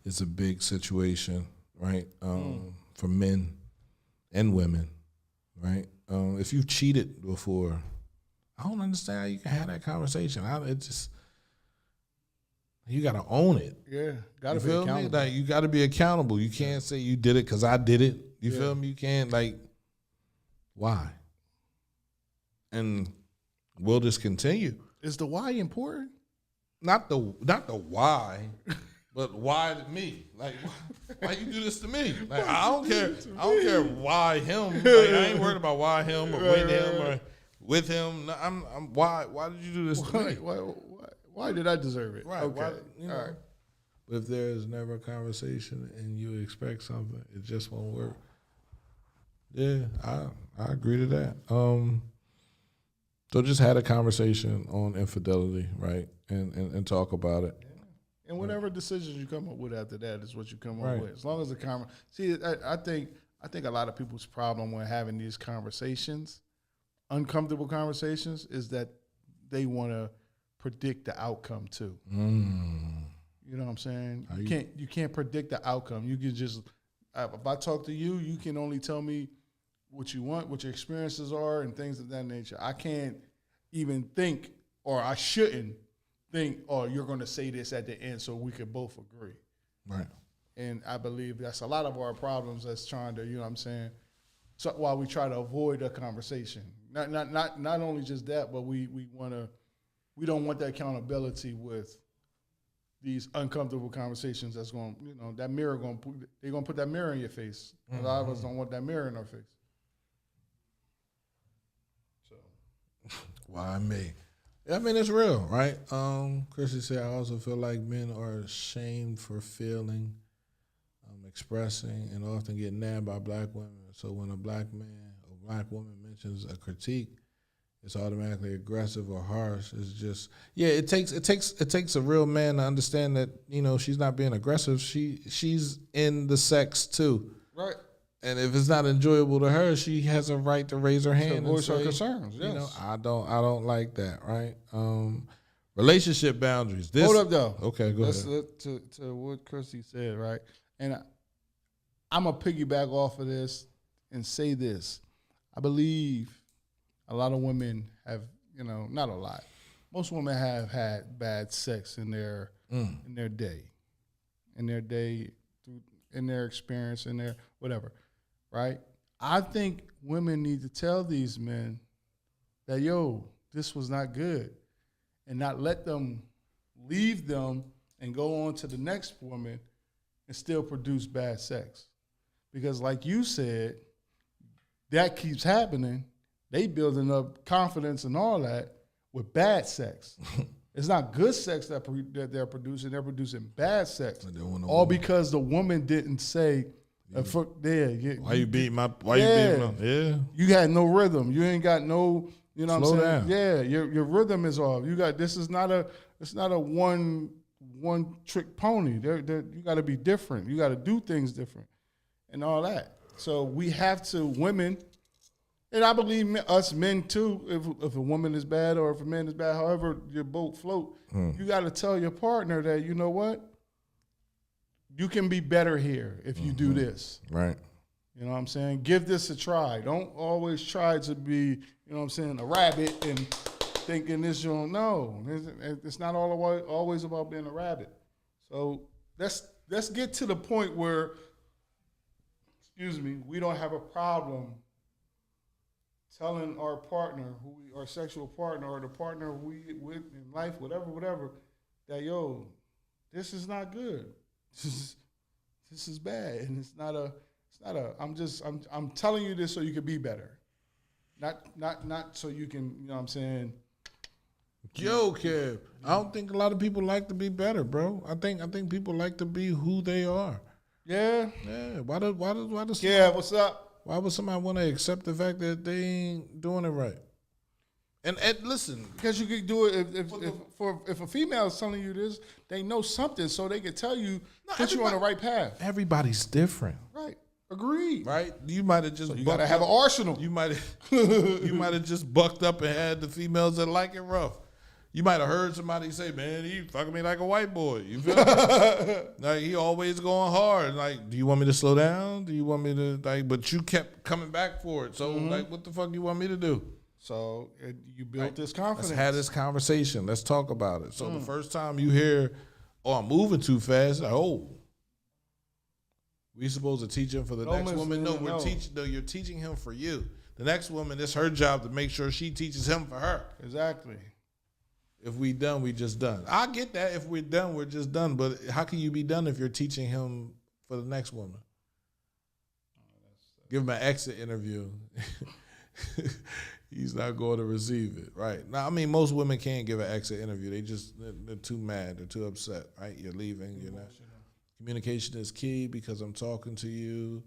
is a big situation, right? For men and women, right? If you've cheated before, I don't understand how you can have that conversation. You got to own it. Yeah, got to be accountable. Me? Like, you got to be accountable. You can't say you did it because I did it. You feel me? You can't, why? And will this continue? Is the why important? Not the why, but why me? Like, why you do this to me? Like, I don't care why him. Like, I ain't worried about why him or with him or with him. No, I'm why did you do this to me? Why did I deserve it? Right. Okay. All right. But if there is never a conversation and you expect something, it just won't work. Yeah, I agree to that. So just had a conversation on infidelity, right? And talk about it. And whatever decisions you come up with after that is what you come up with. As long as I think a lot of people's problem when having these conversations, uncomfortable conversations, is that they want to predict the outcome too. You know what I'm saying? You can't predict the outcome. You can just, if I talk to you, you can only tell me what you want, what your experiences are, and things of that nature. I can't even think, or I shouldn't think, you're going to say this at the end so we could both agree. Right. And I believe that's a lot of our problems that's trying to, you know what I'm saying, so while we try to avoid a conversation. Not only just that, but we don't want that accountability with these uncomfortable conversations that's going, you know, that mirror they're going to put that mirror in your face. A lot of us don't want that mirror in our face. So. Why me? I mean, it's real, right? Chrissy said, I also feel like men are ashamed for feeling, expressing, and often get nabbed by black women. So when a black man or black woman mentions a critique, it's automatically aggressive or harsh. It's just, yeah, it takes a real man to understand that, you know, she's not being aggressive. She's in the sex too. Right. And if it's not enjoyable to her, she has a right to raise her hand and voice her say, concerns. Yes. You know, I don't like that, right? Relationship boundaries. Hold up, though. Okay, go ahead. To what Chrissy said, right? And I'm going to piggyback off of this and say this. I believe a lot of women have, you know, not a lot. Most women have had bad sex in their day, in their experience, in their whatever, right? I think women need to tell these men that, yo, this was not good, and not let them leave them and go on to the next woman and still produce bad sex. Because like you said, that keeps happening. They building up confidence and all that with bad sex. It's not good sex that they're producing. They're producing bad sex. All because the woman didn't say, why you beating them? Yeah. You had no rhythm. You ain't got no, you know Slow what I'm saying? down. Yeah, your rhythm is off. It's not a one trick pony. You got to be different. You got to do things different and all that. So we have to, women, and I believe us men too, if a woman is bad or if a man is bad, however your boat float, you got to tell your partner that, you know what, you can be better here if you do this. Right. You know what I'm saying? Give this a try. Don't always try to be, you know what I'm saying, a rabbit and thinking this, you don't know. It's not always about being a rabbit. So let's get to the point where, we don't have a problem telling our partner, our sexual partner, or the partner we with in life, whatever, that, yo, this is not good. This is bad, and I'm telling you this so you can be better, not so you can, you know what I'm saying. Yo, Kev, I don't think a lot of people like to be better, bro. I think people like to be who they are. Yeah. Yeah. Why does Yeah, what's up? Why would somebody want to accept the fact that they ain't doing it right? And listen, because you could do it if a female is telling you this, they know something, so they can tell you, put you on the right path. Everybody's different, right? Agreed. Right? You might have just you gotta have an arsenal. You might have just bucked up and had the females that like it rough. You might have heard somebody say, "Man, he fucking me like a white boy." You feel me? Like he always going hard. Like, do you want me to slow down? Do you want me to like? But you kept coming back for it. So like, what the fuck you want me to do? So you built this confidence. Let's have this conversation. Let's talk about it. So the first time you hear, "Oh, I'm moving too fast," like, oh, we supposed to teach him for the next woman? No, you're teaching him for you. The next woman, it's her job to make sure she teaches him for her. Exactly. If we done, we just done. I get that. If we're done, we're just done. But how can you be done if you're teaching him for the next woman? Give him an exit interview. He's not going to receive it, right? Now, I mean, most women can't give an exit interview. They're too mad. They're too upset, right? You're leaving. You're not. Communication is key because I'm talking to you.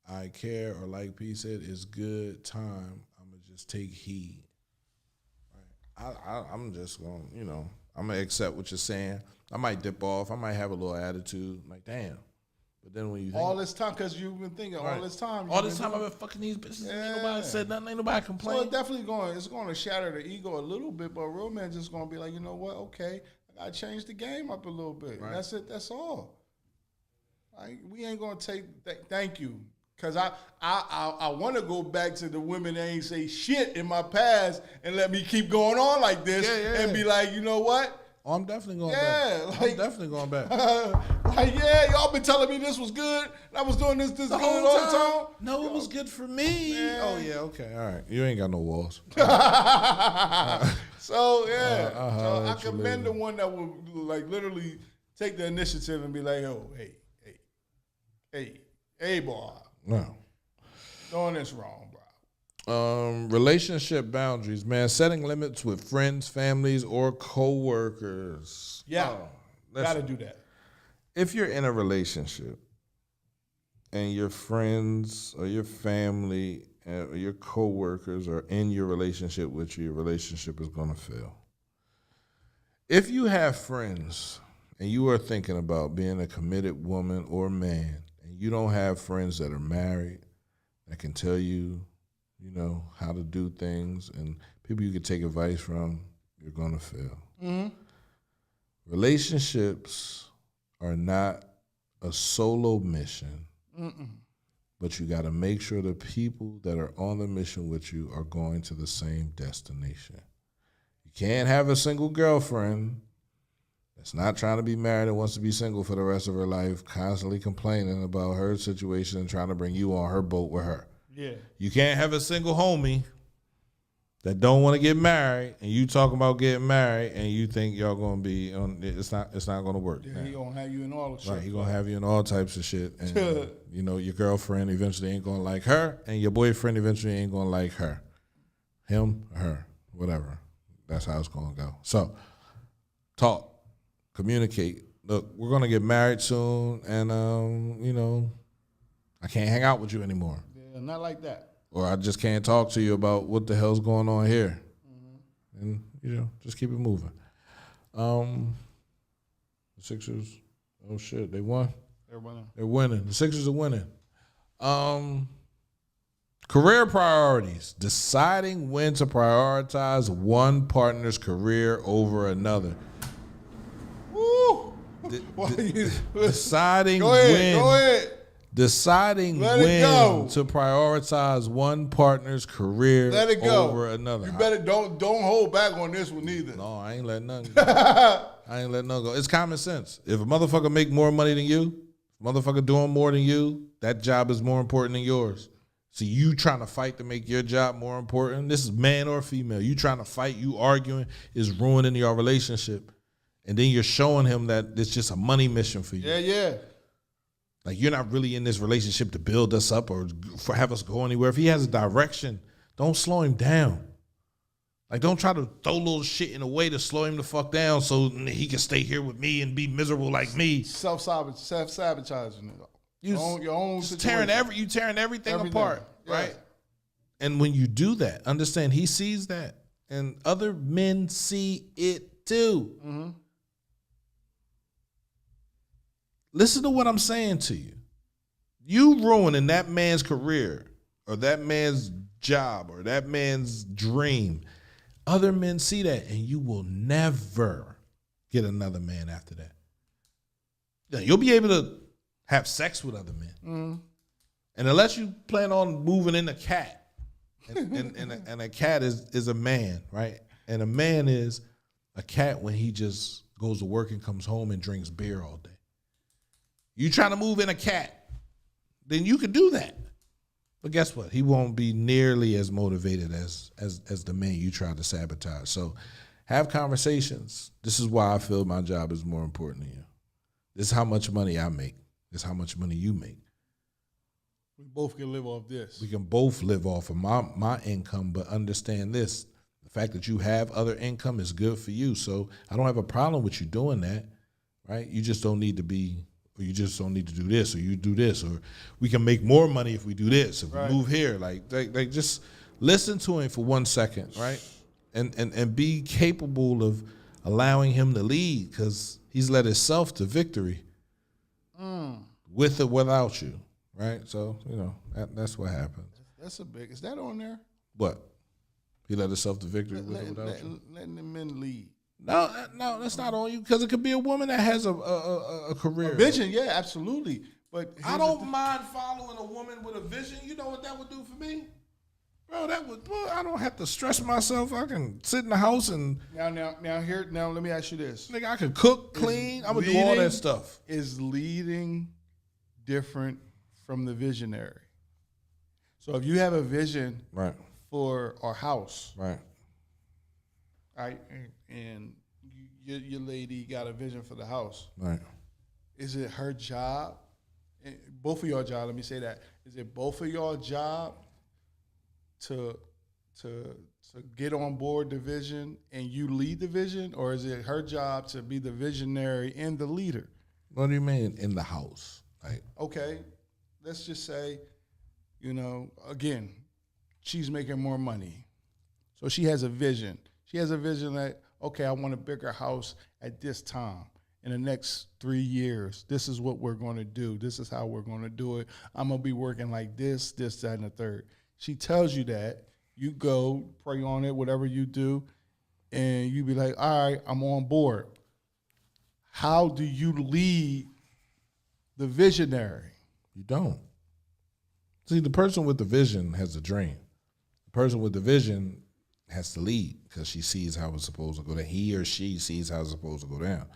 I care, or like P said, it's good time. I'm going to just take heed. I'm just going to, I'm going to accept what you're saying. I might dip off. I might have a little attitude. Like, damn. But then when you think. All this time, because you've been thinking, right. all this time. I've been fucking these bitches. Yeah. Ain't nobody said nothing. Ain't nobody complained. So it's definitely going to shatter the ego a little bit, but a real man just going to be like, you know what? Okay, I got to change the game up a little bit. Right. That's it. That's all. Like, we ain't going to take thank you. Because I want to go back to the women that ain't say shit in my past and let me keep going on like this and be like, you know what? Oh, I'm definitely going back. I'm definitely going back. Like, yeah, y'all been telling me this was good. And I was doing this good all the time. No, it was good for me. Man. Oh yeah, okay, all right. You ain't got no walls. So yeah, so I at you commend the later. one that would like literally take the initiative and be like, "Yo, hey, boy, No. doing this wrong, bro." Relationship boundaries, man. Setting limits with friends, families, or coworkers. Yeah, Listen, gotta do that. if you're in a relationship and your friends or your family or your coworkers are in your relationship with you, your relationship is going to fail. If you have friends and you are thinking about being a committed woman or man, and you don't have friends that are married that can tell you, you know, how to do things and people you can take advice from, you're going to fail. Mm-hmm. Relationships are not a solo mission, Mm-mm. but you got to make sure the people that are on the mission with you are going to the same destination. You can't have a single girlfriend that's not trying to be married and wants to be single for the rest of her life, constantly complaining about her situation and trying to bring you on her boat with her. Yeah, You can't have a single homie that don't want to get married and you talking about getting married and you think y'all going to be on. It's not going to work. yeah, now. he gonna have you in all the shit. Right, he gonna have you in all types of shit, and you know your girlfriend eventually ain't gonna like her, and your boyfriend eventually ain't gonna like her, him, or her, whatever. That's how it's gonna go. So, talk, communicate. Look, we're gonna get married soon, and you know, I can't hang out with you anymore, Yeah, not like that. or I just can't talk to you about what the hell's going on here, and you know, just keep it moving. The Sixers. Oh shit, they won. They're winning. The Sixers are winning. Career priorities. Deciding when to prioritize one partner's career over another. Woo! Deciding Go ahead, when. go ahead. Deciding Let it when go. to prioritize one partner's career Let it go. over another. You better don't hold back on this one either. No, I ain't letting nothing go. I ain't letting nothing go. It's common sense. If a motherfucker make more money than you, motherfucker doing more than you, that job is more important than yours. So you trying to fight to make your job more important. This is man or female. You trying to fight, you arguing is ruining your relationship. And then you're showing him that it's just a money mission for you. Yeah. Like you're not really in this relationship to build us up or for have us go anywhere. If he has a direction, don't slow him down. Like don't try to throw little shit in a way to slow him the fuck down so he can stay here with me and be miserable like me. Self-sabotaging it. Your own tearing situation. tearing everything apart, Yeah. right? And when you do that, understand he sees that, and other men see it too. Mm-hmm. Listen to what I'm saying to you. You ruining that man's career or that man's job or that man's dream. Other men see that, and you will never get another man after that. Yeah, you'll be able to have sex with other men. Mm-hmm. And unless you plan on moving in a cat, and a cat is a man, right? And a man is a cat when he just goes to work and comes home and drinks beer all day. You trying to move in a cat, then you can do that. But guess what? He won't be nearly as motivated as the man you tried to sabotage. So have conversations. This is why I feel my job is more important than you. This is how much money I make. This is how much money you make. We both can live off this. We can both live off of my income, but understand this. The fact that you have other income is good for you. So I don't have a problem with you doing that, right? You just don't need to be, or you just don't need to do this, or you do this, or we can make more money if we do this, if we move here. Like just listen to him for 1 second, right? And be capable of allowing him to lead, because he's led himself to victory with or without you, right? So, you know, that's what happens. That's a big. Is that on there? What? He led himself to victory with or without you? Letting the men lead. No, that's not on you, because it could be a woman that has a career. A vision, yeah, absolutely. But I don't mind following a woman with a vision. You know what that would do for me? Bro, I don't have to stress myself. I can sit in the house and Now let me ask you this. nigga, I can cook, clean. I'm gonna do all Leading that stuff. Is leading different from the visionary? So if you have a vision Right. for our house, Right. right, and your lady got a vision for the house, Right. is it her job? Both of y'all job. Let me say that. Is it both of y'all job to get on board the vision and you lead the vision, or is it her job to be the visionary and the leader? What do you mean in the house? Like, Okay, let's just say, again, she's making more money, so she has a vision. She has a vision that, okay, I want a bigger house at this time. In the next 3 years, this is what we're going to do. This is how we're going to do it. I'm going to be working like this, that, and the third. She tells you that. You go, pray on it, whatever you do, and you be like, all right, I'm on board. How do you lead the visionary? you don't. See, the person with the vision has a dream. The person with the vision has to lead because she sees how it's supposed to go down. He or she sees how it's supposed to go down.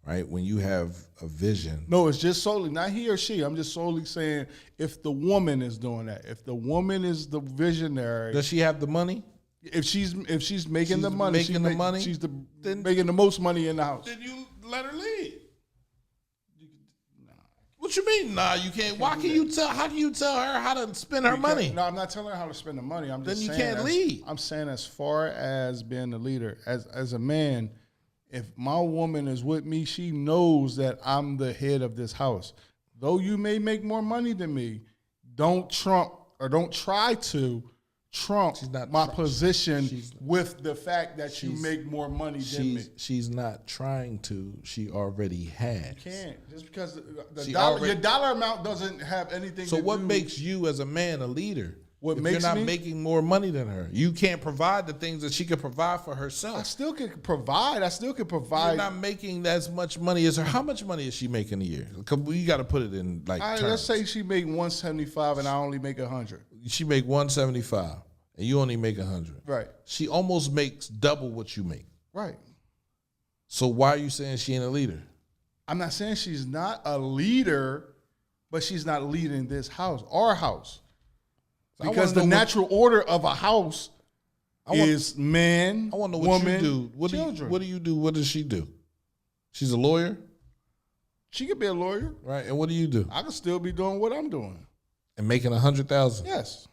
Right? When you have a vision. No, it's just solely, not he or she. I'm just solely saying if the woman is doing that, if the woman is the visionary. Does she have the money? If she's making the money, she's making the most money in the house. Then you let her lead. What you mean? Nah, you can't. Why can you tell? How can you tell her how to spend her money? No, I'm not telling her how to spend the money. I'm just Then you saying can't lead. I'm saying as far as being the leader, as a man, if my woman is with me, she knows that I'm the head of this house. Though you may make more money than me, don't try to trump my position with the fact that you make more money than me. She's not trying to. She already has. You can't. Just because your dollar amount doesn't have anything to do. So what makes you as a man a leader? What if makes you're not me? making more money than her, you can't provide the things that she can provide for herself. I still could provide. You're not making as much money as her. How much money is she making a year? You got to put it in like terms. Let's say she make 175 and I only make 100. She make 175 and you only make 100. Right. She almost makes double what you make. Right. So why are you saying she ain't a leader? I'm not saying she's not a leader, but she's not leading this house, our house. Because the natural order of a house is man, I want to know what woman, you do. children. What do you do? What does she do? She's a lawyer? She could be a lawyer. Right. And what do you do? I could still be doing what I'm doing. And making 100,000? Yes.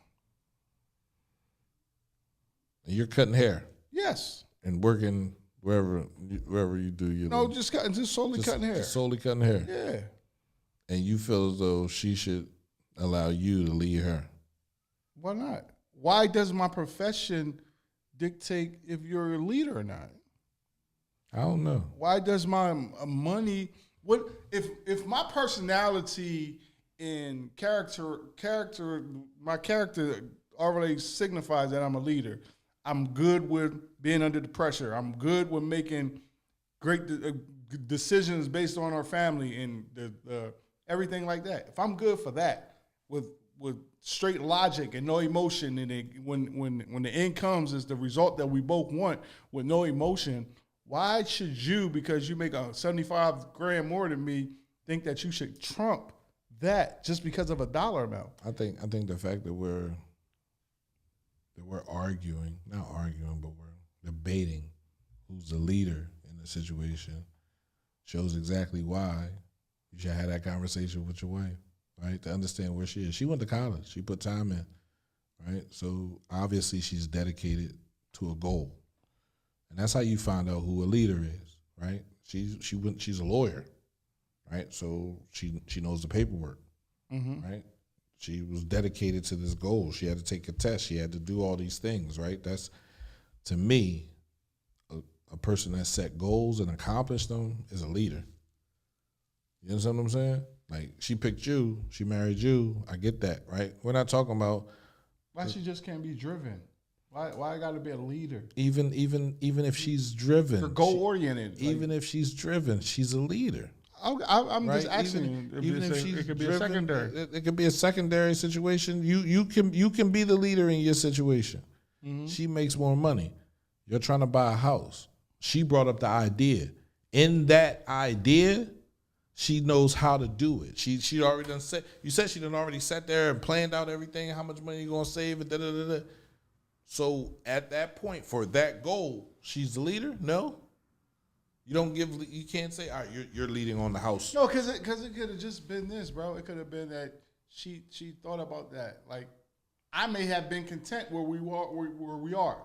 And you're cutting hair? Yes. And working wherever you do your No, just solely cutting hair. Just solely cutting hair. Yeah. And you feel as though she should allow you to lead her. Why not? Why does my profession dictate if you're a leader or not? I don't know. Why does my money? What if my personality and my character already signifies that I'm a leader? I'm good with being under the pressure. I'm good with making great decisions based on our family and everything like that. If I'm good for that, with straight logic and no emotion, and when the end comes is the result that we both want with no emotion, why should you, because you make a 75 grand more than me, think that you should trump that just because of a dollar amount? I think the fact that we're arguing, not arguing, but we're debating who's the leader in the situation shows exactly why you should have that conversation with your wife. Right, to understand where she is. She went to college. She put time in, right? So obviously she's dedicated to a goal, and that's how you find out who a leader is, right? She's a lawyer, right? So she knows the paperwork, right? She was dedicated to this goal. She had to take a test. She had to do all these things, right? That's, to me, a person that set goals and accomplished them is a leader. You understand what I'm saying? Like, she picked you, she married you. I get that, right? We're not talking about why she just can't be driven. Why I got to be a leader? Even if she's driven, goal oriented. Even if she's driven, she's a leader. I'm right? just asking. Even if she's it could be driven, a secondary. it could be a secondary situation. You can be the leader in your situation. Mm-hmm. She makes more money. You're trying to buy a house. She brought up the idea. In that idea, she knows how to do it. She already done said. You said she done already sat there and planned out everything. How much money you gonna save? Da, da, da, da. So at that point, for that goal, she's the leader. No, you don't give. You can't say, all right, you're leading on the house. No, because it could have just been this, bro. It could have been that she thought about that. Like, I may have been content where we are.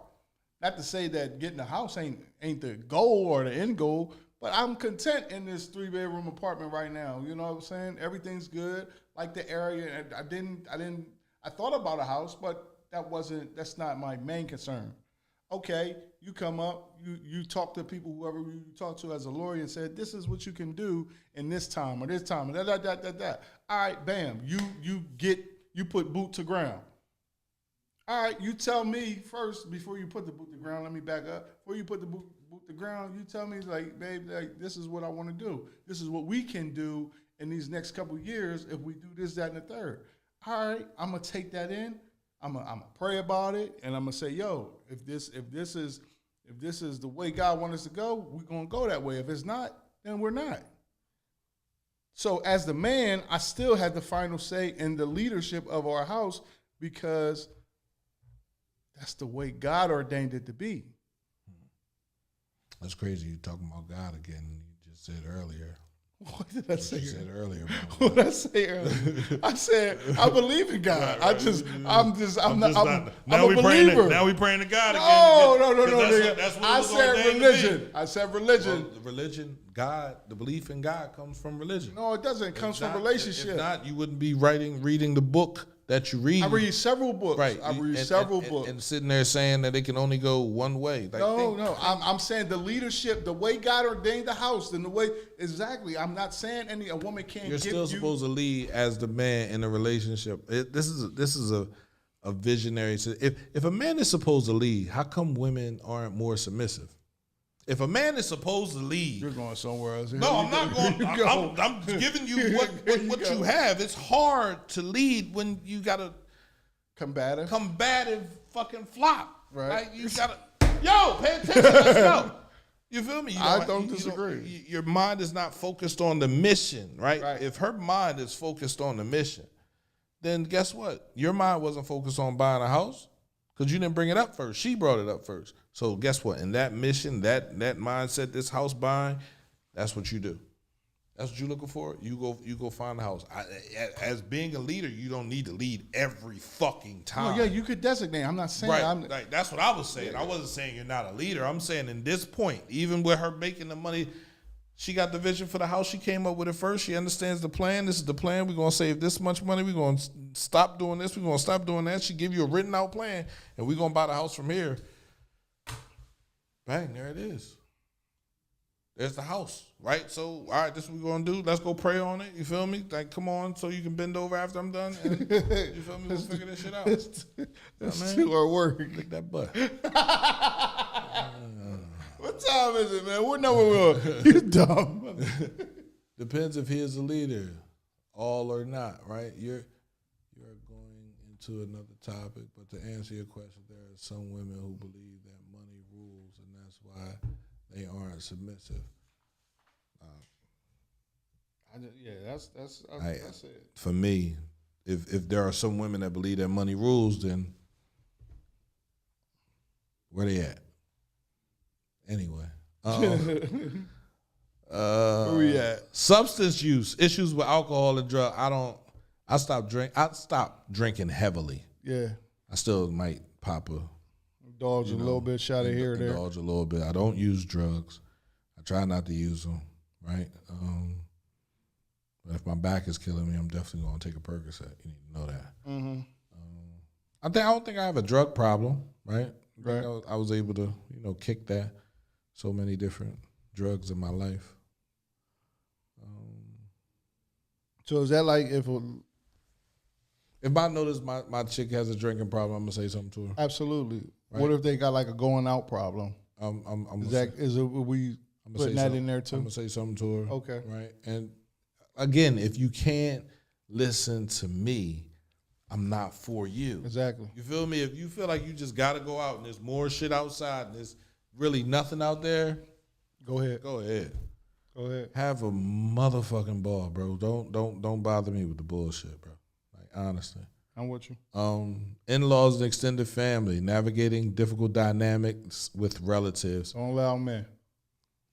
Not to say that getting a house ain't the goal or the end goal, but I'm content in this 3-bedroom apartment right now. You know what I'm saying? Everything's good. Like the area, and I thought about a house, but that's not my main concern. Okay, you come up, you talk to people, whoever you talk to as a lawyer, and said, this is what you can do in this time or this time, and that. All right, bam, you put boot to ground. All right, you tell me first before you put the boot to ground. Let me back up. Before you put the boot to ground, you tell me, like, babe, like, this is what I want to do. This is what we can do in these next couple of years if we do this, that, and the third. All right, I'm gonna take that in. I'm gonna pray about it, and I'm gonna say, yo, if this is the way God wants us to go, we're gonna go that way. If it's not, then we're not. So as the man, I still had the final say in the leadership of our house because that's the way God ordained it to be. That's crazy. You talking about God again? You just said earlier. What did I say? You said earlier. What did I say earlier? I said I believe in God. Right. I'm a believer. believer. Now we praying to God again. No. That's what I said religion. I said religion. Well, religion, God, the belief in God comes from religion. No, it doesn't. It comes from relationship. If not, you wouldn't be reading the book that you read. I read several books. Right. I read several books. And sitting there saying that it can only go one way. Like, No. I'm saying the leadership, the way God ordained the house, and the way exactly. I'm not saying a woman can't. You're still supposed to lead as the man in a relationship. This is a visionary. If a man is supposed to lead, how come women aren't more submissive? If a man is supposed to lead, you're going somewhere else. No, I'm not going. I'm giving you what you have. It's hard to lead when you got a combative fucking flop. Right. You gotta pay attention. Let's go. You feel me? I don't disagree. Your mind is not focused on the mission, right? If her mind is focused on the mission, then guess what? Your mind wasn't focused on buying a house because you didn't bring it up first. She brought it up first. So guess what? In that mission, that mindset, this house buying, that's what you do. That's what you're looking for. You go find a house. As being a leader, you don't need to lead every fucking time. No, yeah, you could designate. I'm not saying right. That's what I was saying. Yeah. I wasn't saying you're not a leader. I'm saying in this point, even with her making the money, she got the vision for the house. She came up with it first. She understands the plan. This is the plan. We're gonna save this much money. We're gonna stop doing this. We're gonna stop doing that. She give you a written out plan, and we're gonna buy the house from here. Bang, there it is. There's the house, right? So, all right, this is what we're going to do. Let's go pray on it. You feel me? Like, come on, so you can bend over after I'm done. And, you feel me? We'll figure this shit out. That's too hard work. Lick that butt. What time is it, man? What number we're on? You dumb. Depends if he is a leader, all or not, right? You're going into another topic, but to answer your question, there are some women who believe that money rules, and that's why they aren't submissive. That's it. For me, if there are some women that believe that money rules, then where they at? Anyway, where we at? Substance use, issues with alcohol and drug. I stopped drinking heavily. Yeah, I still might pop a. Indulge a little bit, shot it here or there. Indulge a little bit. I don't use drugs. I try not to use them, right? But if my back is killing me, I'm definitely going to take a Percocet. You need to know that. Mm-hmm. I don't think I have a drug problem, right? Right. I was able to, kick that. So many different drugs in my life. So is that like if I notice my chick has a drinking problem, I'm gonna say something to her. Absolutely. Right? What if they got like a going out problem? I'm Putting that in there too. I'm gonna say something to her. Okay. Right. And again, if you can't listen to me, I'm not for you. Exactly. You feel me? If you feel like you just gotta go out and there's more shit outside and there's really nothing out there, Go ahead. go ahead. Go ahead. Have a motherfucking ball, bro. Don't bother me with the bullshit, bro. Like honestly. I'm with you. In-laws and extended family, navigating difficult dynamics with relatives. Don't allow men.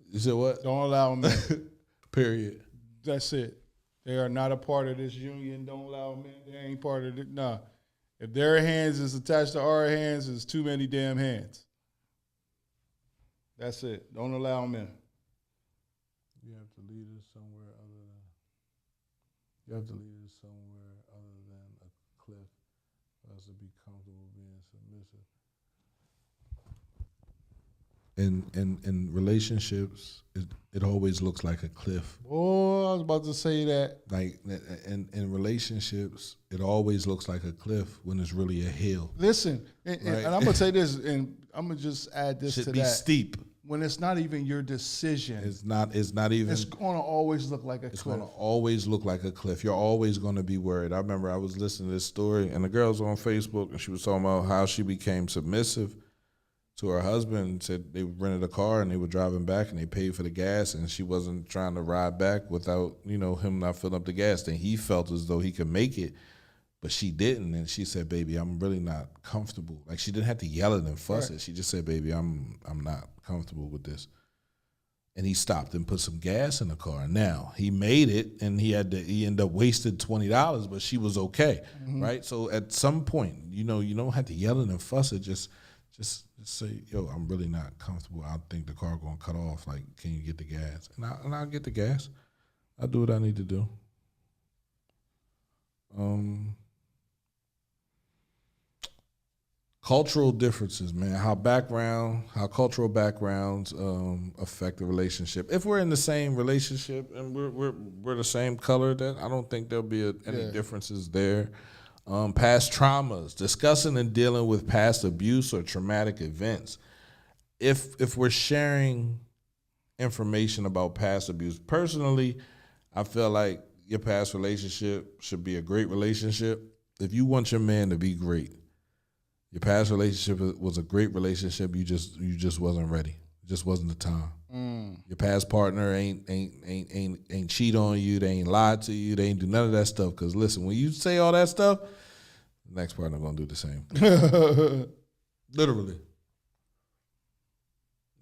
You said what? Don't allow men. Period. That's it. They are not a part of this union. Don't allow men. They ain't part of it. Nah. If their hands is attached to our hands, it's too many damn hands. That's it. Don't allow men. You have to lead us somewhere other than. You have to lead us somewhere other than a cliff for us to be comfortable being submissive. In relationships, it always looks like a cliff. Oh, I was about to say that. Like in relationships, it always looks like a cliff when it's really a hill. Listen, and Right. I'm gonna say this, and I'm gonna just add this Should to be that. steep. When it's not even your decision, It's not even. it's gonna always look like a It's cliff. going to always look like a cliff. You're always going to be worried. I remember I was listening to this story, and the girl was on Facebook, and she was talking about how she became submissive to her husband. Said they rented a car, and they were driving back, and they paid for the gas, and she wasn't trying to ride back without, him not filling up the gas. Then he felt as though he could make it, but she didn't. And she said, baby, I'm really not comfortable. Like, she didn't have to yell it and fuss it. She just said, baby, I'm not comfortable with this. And he stopped and put some gas in the car. Now he made it, and he ended up wasted $20, but she was okay, right? So at some point, you don't have to yell it and fuss it. Just say, yo, I'm really not comfortable. I think the car gonna cut off. Like, can you get the gas? And I'll get the gas. I'll do what I need to do. Cultural differences, man. How cultural backgrounds affect the relationship. If we're in the same relationship and we're the same color, then I don't think there'll be any differences there. Past traumas, discussing and dealing with past abuse or traumatic events. If we're sharing information about past abuse, personally, I feel like your past relationship should be a great relationship. If you want your man to be great, your past relationship was a great relationship. You just wasn't ready. It just wasn't the time. Your past partner ain't cheat on you. They ain't lied to you. They ain't do none of that stuff. Because listen, when you say all that stuff, the next partner gonna do the same. Literally.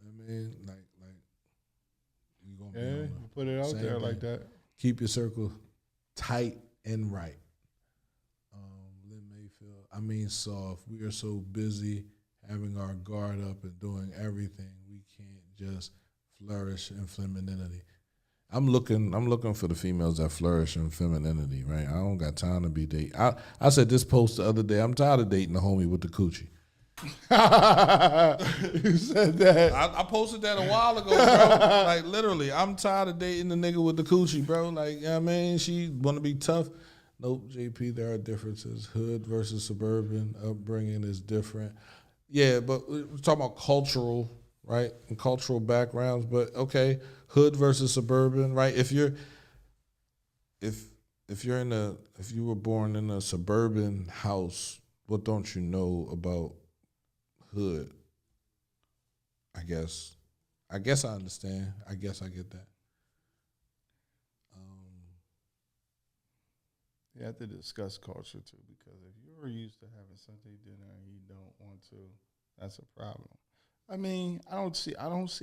I mean, like you gonna be on You put it out same there thing. like that. Keep your circle tight and right. Lynn Mayfield, I mean soft. We are so busy having our guard up and doing everything. We can't just flourish in femininity. I'm looking for the females that flourish in femininity, right? I don't got time to be dating. I said this post the other day, I'm tired of dating the homie with the coochie. You said that. I posted that a while ago, bro. Like, literally, I'm tired of dating the nigga with the coochie, bro. Like, you know what I mean? She want to be tough. Nope, JP, there are differences. Hood versus suburban upbringing is different. Yeah, but we're talking about cultural, right? And cultural backgrounds. But, okay, hood versus suburban, right? If you were born in a suburban house, what don't you know about hood? I guess I understand. I guess I get that. You have to discuss culture too, because if you're used to having Sunday dinner and you don't want to, that's a problem. I mean, I don't see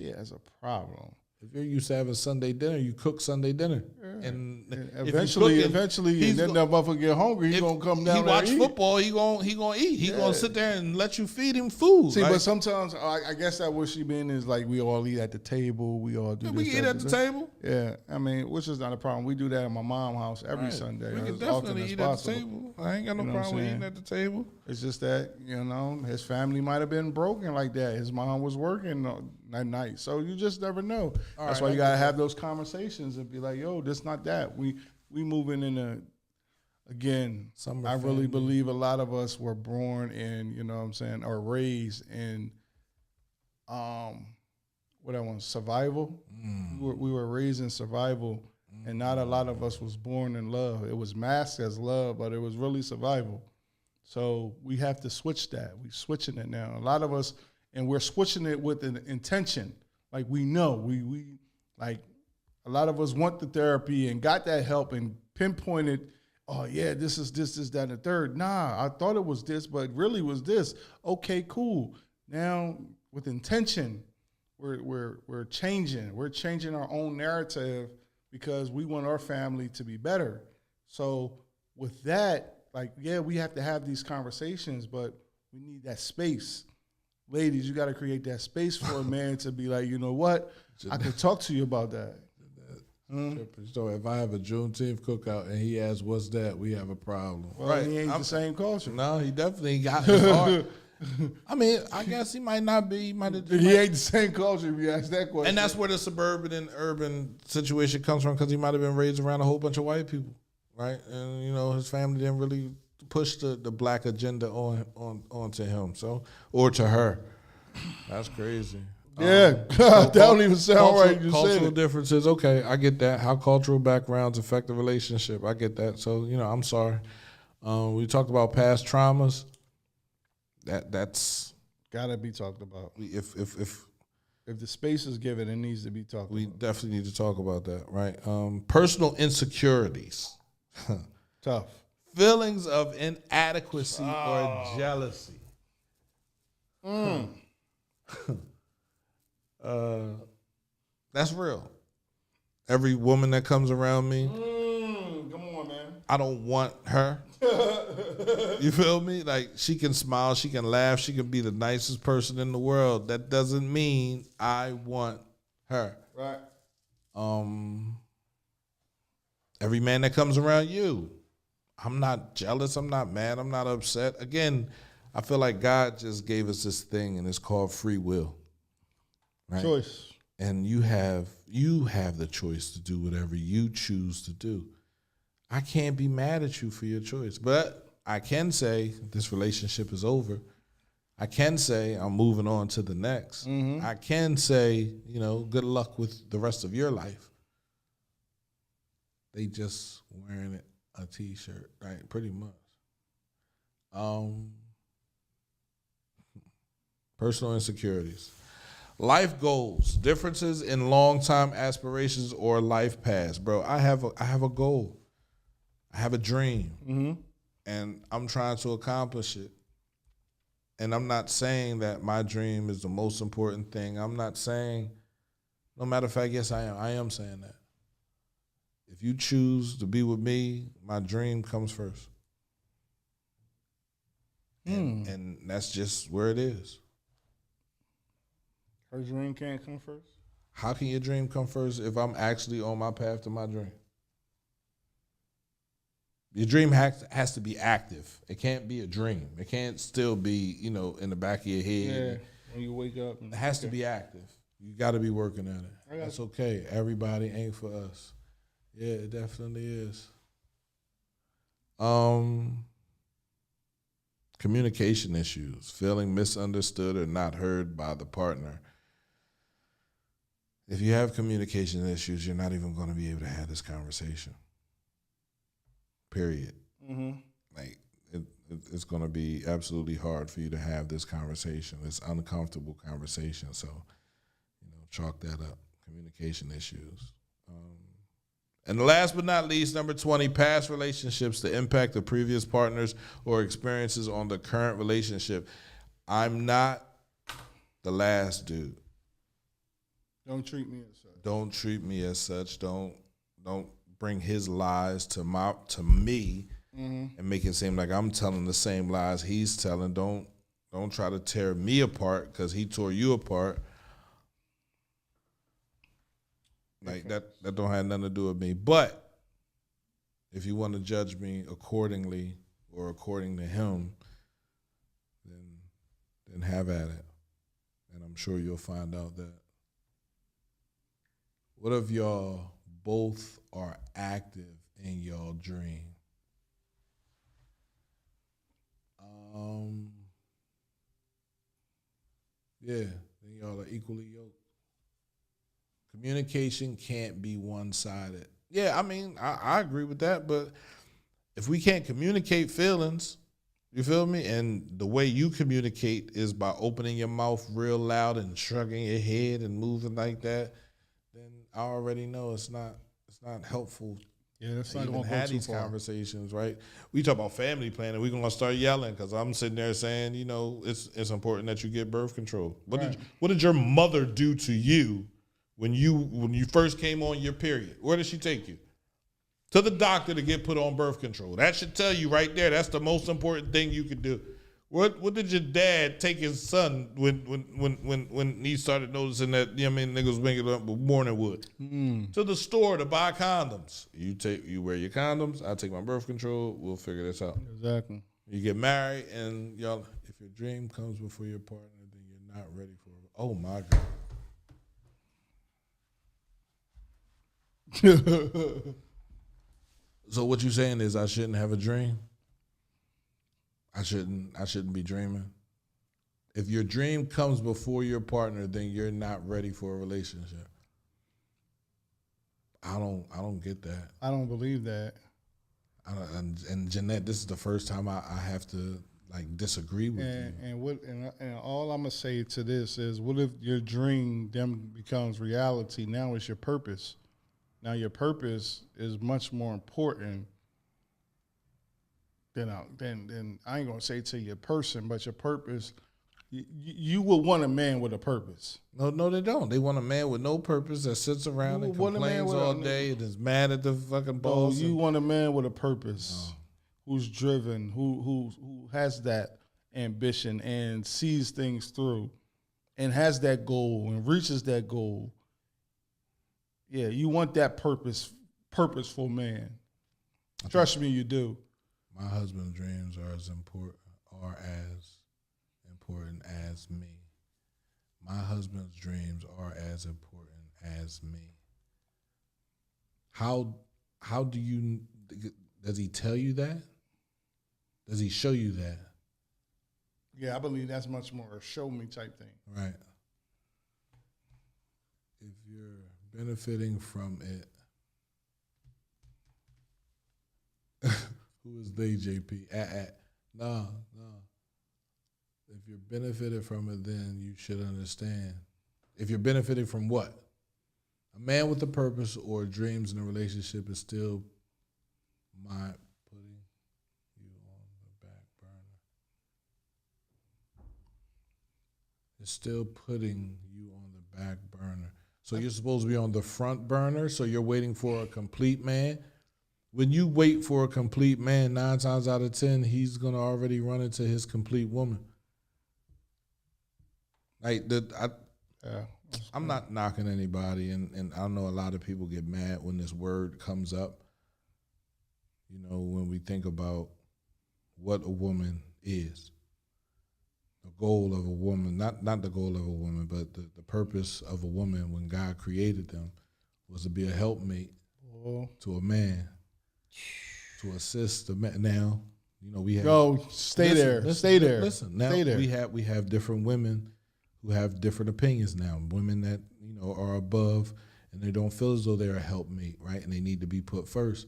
it as a problem. If you're used to having Sunday dinner, you cook Sunday dinner, and eventually, and then that motherfucker get hungry. He's gonna come down. He there watch and eat. football. He gonna eat. He gonna sit there and let you feed him food. See, like, but sometimes I guess that what she mean is like we all eat at the table. We all do. we this, eat that, at the this. table. Yeah, I mean, which is not a problem. We do that at my mom's house every Right. Sunday. We can as often definitely as eat possible. at the table. I ain't got no You know what I'm problem with eating saying? at the table. It's just that, his family might have been broken like that. His mom was working that night. So you just never know. That's why you got to have those conversations and be like, yo, this not that. We moving in again, Summer I really family. believe a lot of us were born in, or raised in what I want, survival. We were raised in survival, and not a lot of us was born in love. It was masked as love, but it was really survival. So we have to switch that. We're switching it now. A lot of us, and we're switching it with an intention. Like we know, we like a lot of us want the therapy and got that help and pinpointed, oh yeah, this, that, and the third. Nah, I thought it was this, but it really was this. Okay, cool. Now with intention, we're changing. We're changing our own narrative because we want our family to be better. So with that, like, yeah, we have to have these conversations, but we need that space. Ladies, you got to create that space for a man to be like, you know what? I can talk to you about that. So if I have a Juneteenth cookout and he asks, "What's that?" we have a problem. Well, right. He ain't the same culture. No, he definitely got his heart. I mean, I guess he might not be. He ain't the same culture if you ask that question. And that's where the suburban and urban situation comes from, because he might have been raised around a whole bunch of white people, right? And you know, his family didn't really push the black agenda onto him, so, or to her. That's crazy. Yeah, that don't even sound right. You cultural differences, okay, I get that. How cultural backgrounds affect the relationship, I get that. So, you know, I'm sorry. We talked about past traumas. That's gotta be talked about. If the space is given, it needs to be talked about. We definitely need to talk about that, right? Personal insecurities. Tough. Feelings of inadequacy or jealousy. That's real. Every woman that comes around me, come on, man. I don't want her. You feel me? Like, she can smile, she can laugh, she can be the nicest person in the world. That doesn't mean I want her. Right. Every man that comes around you, I'm not jealous, I'm not mad, I'm not upset. Again, I feel like God just gave us this thing, and it's called free will. Right? Choice. And you have the choice to do whatever you choose to do. I can't be mad at you for your choice, but I can say this relationship is over. I can say I'm moving on to the next. Mm-hmm. I can say, you know, good luck with the rest of your life. They just wearing a T-shirt, right? Pretty much. Personal insecurities. Life goals, differences in long-time aspirations or life paths. Bro, I have a goal. I have a dream, and I'm trying to accomplish it. And I'm not saying that my dream is the most important thing. I'm not saying, no matter of fact, yes, I am. I am saying that. If you choose to be with me, my dream comes first. And that's just where it is. Her dream can't come first? How can your dream come first if I'm actually on my path to my dream? Your dream has to be active. It can't be a dream. It can't still be, you know, in the back of your head. Yeah, when you wake up. It has to be active. You got to be working at it. That's okay. Everybody ain't for us. Yeah, it definitely is. Communication issues, feeling misunderstood or not heard by the partner. If you have communication issues, you're not even going to be able to have this conversation. Period. Like, it's going to be absolutely hard for you to have this conversation. It's uncomfortable conversation. So, you know, chalk that up. Communication issues. And last but not least, number 20, past relationships, the impact of previous partners or experiences on the current relationship. I'm not the last dude. Don't treat me as such. Don't treat me as such. Don't bring his lies to me and make it seem like I'm telling the same lies he's telling. Don't try to tear me apart because he tore you apart. Like, that don't have nothing to do with me. But if you want to judge me accordingly or according to him, then have at it. And I'm sure you'll find out that. What if y'all both are active in y'all dream? Yeah, then y'all are equally yoked. Communication can't be one-sided. Yeah, I mean, I agree with that, but if we can't communicate feelings, you feel me? And the way you communicate is by opening your mouth real loud and shrugging your head and moving like that, then I already know it's not helpful. Yeah, that's To not even going to go have too these far. conversations, right? We talk about family planning. We're gonna start yelling because I'm sitting there saying, you know, it's important that you get birth control. What did your mother do to you when you first came on your period? Where did she take you? To the doctor to get put on birth control. That should tell you right there. That's the most important thing you could do. What did your dad take his son when he started noticing that, you know what I mean, niggas waking up with morning wood? To the store to buy condoms. You wear your condoms, I take my birth control, we'll figure this out. Exactly. You get married and y'all, if your dream comes before your partner, then you're not ready for it. Oh my God. So what you saying is I shouldn't have a dream? I shouldn't be dreaming. If your dream comes before your partner, then you're not ready for a relationship. I don't get that. I don't believe that. And Jeanette, this is the first time I have to like disagree with you. And all I'm gonna say to this is, what if your dream then becomes reality? Now it's your purpose. Now your purpose is much more important than I ain't gonna say to your person, but your purpose. You would want a man with a purpose. No, they don't. They want a man with no purpose that sits around and complains all day and is mad at the fucking boss. You want a man with a purpose, who's driven, who has that ambition and sees things through, and has that goal and reaches that goal. Yeah, you want that purposeful man. Trust me, you do. My husband's dreams are as important as me. My husband's dreams are as important as me. How do you, does he tell you that? Does he show you that? Yeah, I believe that's much more a show me type thing. Right. If you're benefiting from it, who is they, JP? No. If you're benefiting from it, then you should understand. If you're benefiting from what? A man with a purpose or dreams in a relationship is still my putting you on the back burner. It's still putting you on the back burner. So you're supposed to be on the front burner, so you're waiting for a complete man. When you wait for a complete man, 9 times out of 10, he's going to already run into his complete woman. Like I'm not knocking anybody, and I know a lot of people get mad when this word comes up. You know, when we think about what a woman is, the goal of a woman, not the goal of a woman, but the purpose of a woman when God created them was to be a helpmate to a man, to assist the man. Now, you know, we have stay there. Listen, now stay there. we have different women who have different opinions now. Women that, you know, are above and they don't feel as though they're a helpmate, right? And they need to be put first.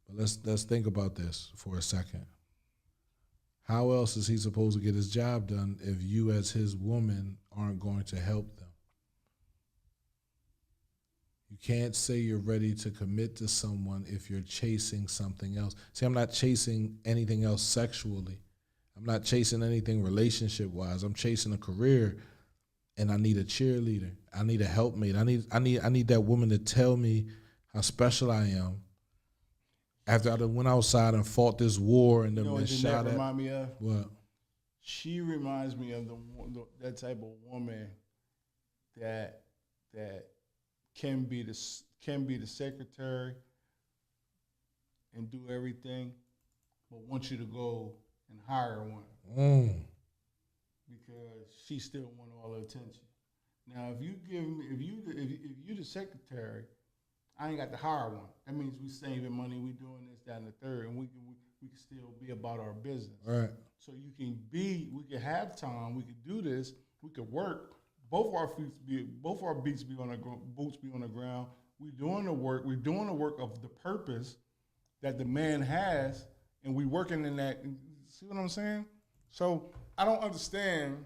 But let's think about this for a second. How else is he supposed to get his job done if you as his woman aren't going to help them? You can't say you're ready to commit to someone if you're chasing something else. See, I'm not chasing anything else sexually. I'm not chasing anything relationship-wise. I'm chasing a career, and I need a cheerleader. I need a helpmate. I need that woman to tell me how special I am. After I done went outside and fought this war and then been shot at. Remind me of? What? She reminds me of that type of woman that can be the secretary and do everything, but wants you to go and hire one because she still want all the attention. Now, if you the secretary, I ain't got to hire one. That means we saving money, we doing this, that, and the third, and we can still be about our business. All right. So we can have time, we can do this, we can work, both our beats be on the boots be on the ground. We doing the work. We're doing the work of the purpose that the man has, and we working in that. See what I'm saying? So I don't understand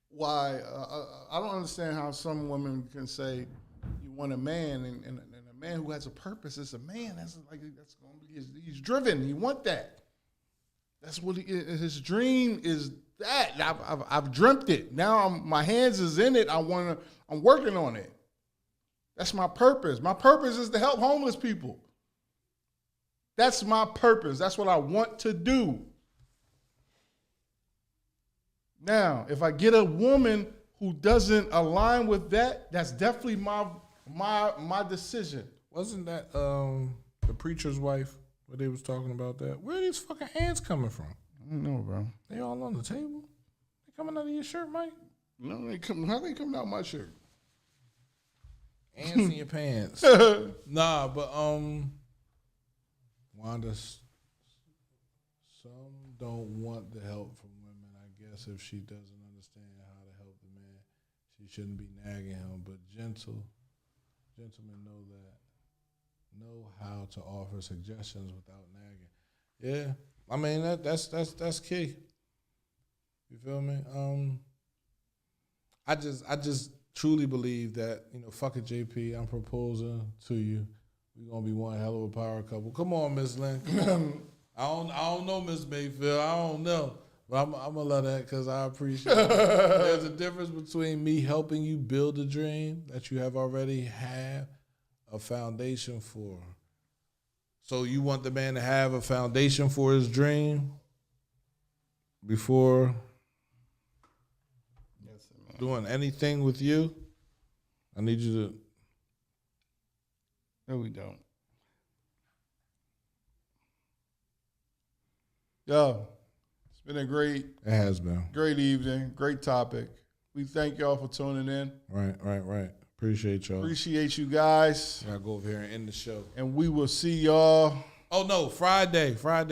why. I don't understand how some women can say you want a man, and a man who has a purpose is a man. That's going to be. He's driven. He want that. That's what his dream is. That I've dreamt it. Now my hands is in it. I'm working on it. That's my purpose. My purpose is to help homeless people. That's my purpose. That's what I want to do. Now, if I get a woman who doesn't align with that, that's definitely my decision. Wasn't that the preacher's wife where they was talking about that? Where are these fucking hands coming from? I don't know, bro. They all on the table? They coming out of your shirt, Mike? No, how they coming out my shirt? Hands in your pants. Nah, but Wanda, some don't want the help from women. I guess if she doesn't understand how to help the man, she shouldn't be nagging him. But gentlemen know how to offer suggestions without nagging. Yeah, I mean that's key. You feel me? I just truly believe that, fuck it, JP. I'm proposing to you. We're gonna be one hell of a power couple. Come on, Miss Lynn. Come on. I don't know, Miss Mayfield. I don't know, but I'm gonna love that because I appreciate it. There's a difference between me helping you build a dream that you have already have a foundation for. So you want the man to have a foundation for his dream before doing anything with you? I need you to. No, we don't. Yo, it's been a It has been. great evening, great topic. We thank y'all for tuning in. Right. Appreciate y'all. Appreciate you guys. I gotta go over here and end the show. And we will see y'all. Oh no, Friday. Let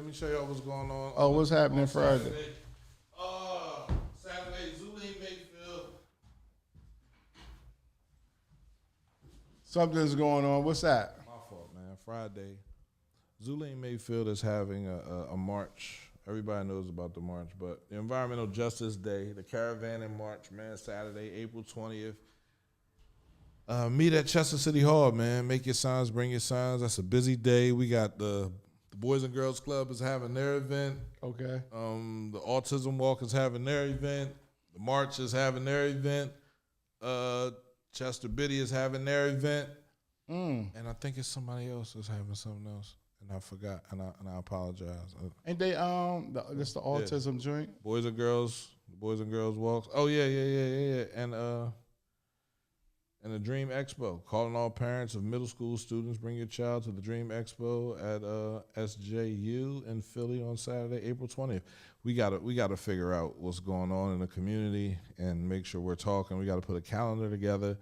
me show y'all what's going on. Oh, what's happening Friday? Saturday, Zuline Mayfield. Something's going on. What's that? My fault, man. Friday, Zuline Mayfield is having a march. Everybody knows about the march, but the Environmental Justice Day, the Caravan and March, man, Saturday, April 20th. Meet at Chester City Hall, man. Make your signs, bring your signs. That's a busy day. We got the Boys and Girls Club is having their event. Okay. The Autism Walk is having their event. The March is having their event. Chester Biddy is having their event. And I think it's somebody else that's having something else. And I forgot, and I apologize. Ain't they this the autism joint? Boys and Girls Walks. Oh yeah. And the Dream Expo, calling all parents of middle school students, bring your child to the Dream Expo at SJU in Philly on Saturday, April 20th. We gotta figure out what's going on in the community and make sure we're talking. We gotta put a calendar together,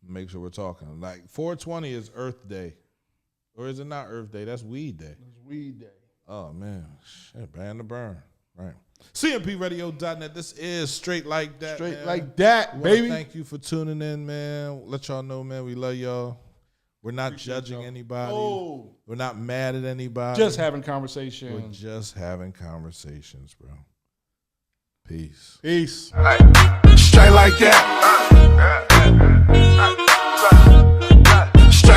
make sure we're talking. Like 420 is Earth Day, or is it not Earth Day? That's Weed Day. It's Weed Day. Oh man, shit, ban the burn, right? CMPRadio.net. This is Str8 Like Dat. Straight man. like that, baby. Thank you for tuning in, man. Let y'all know, man, we love y'all. We're not Appreciate judging y'all. anybody. Oh. We're not mad at anybody. Just having We're conversations. just having conversations, bro. Peace. Peace. Straight like that.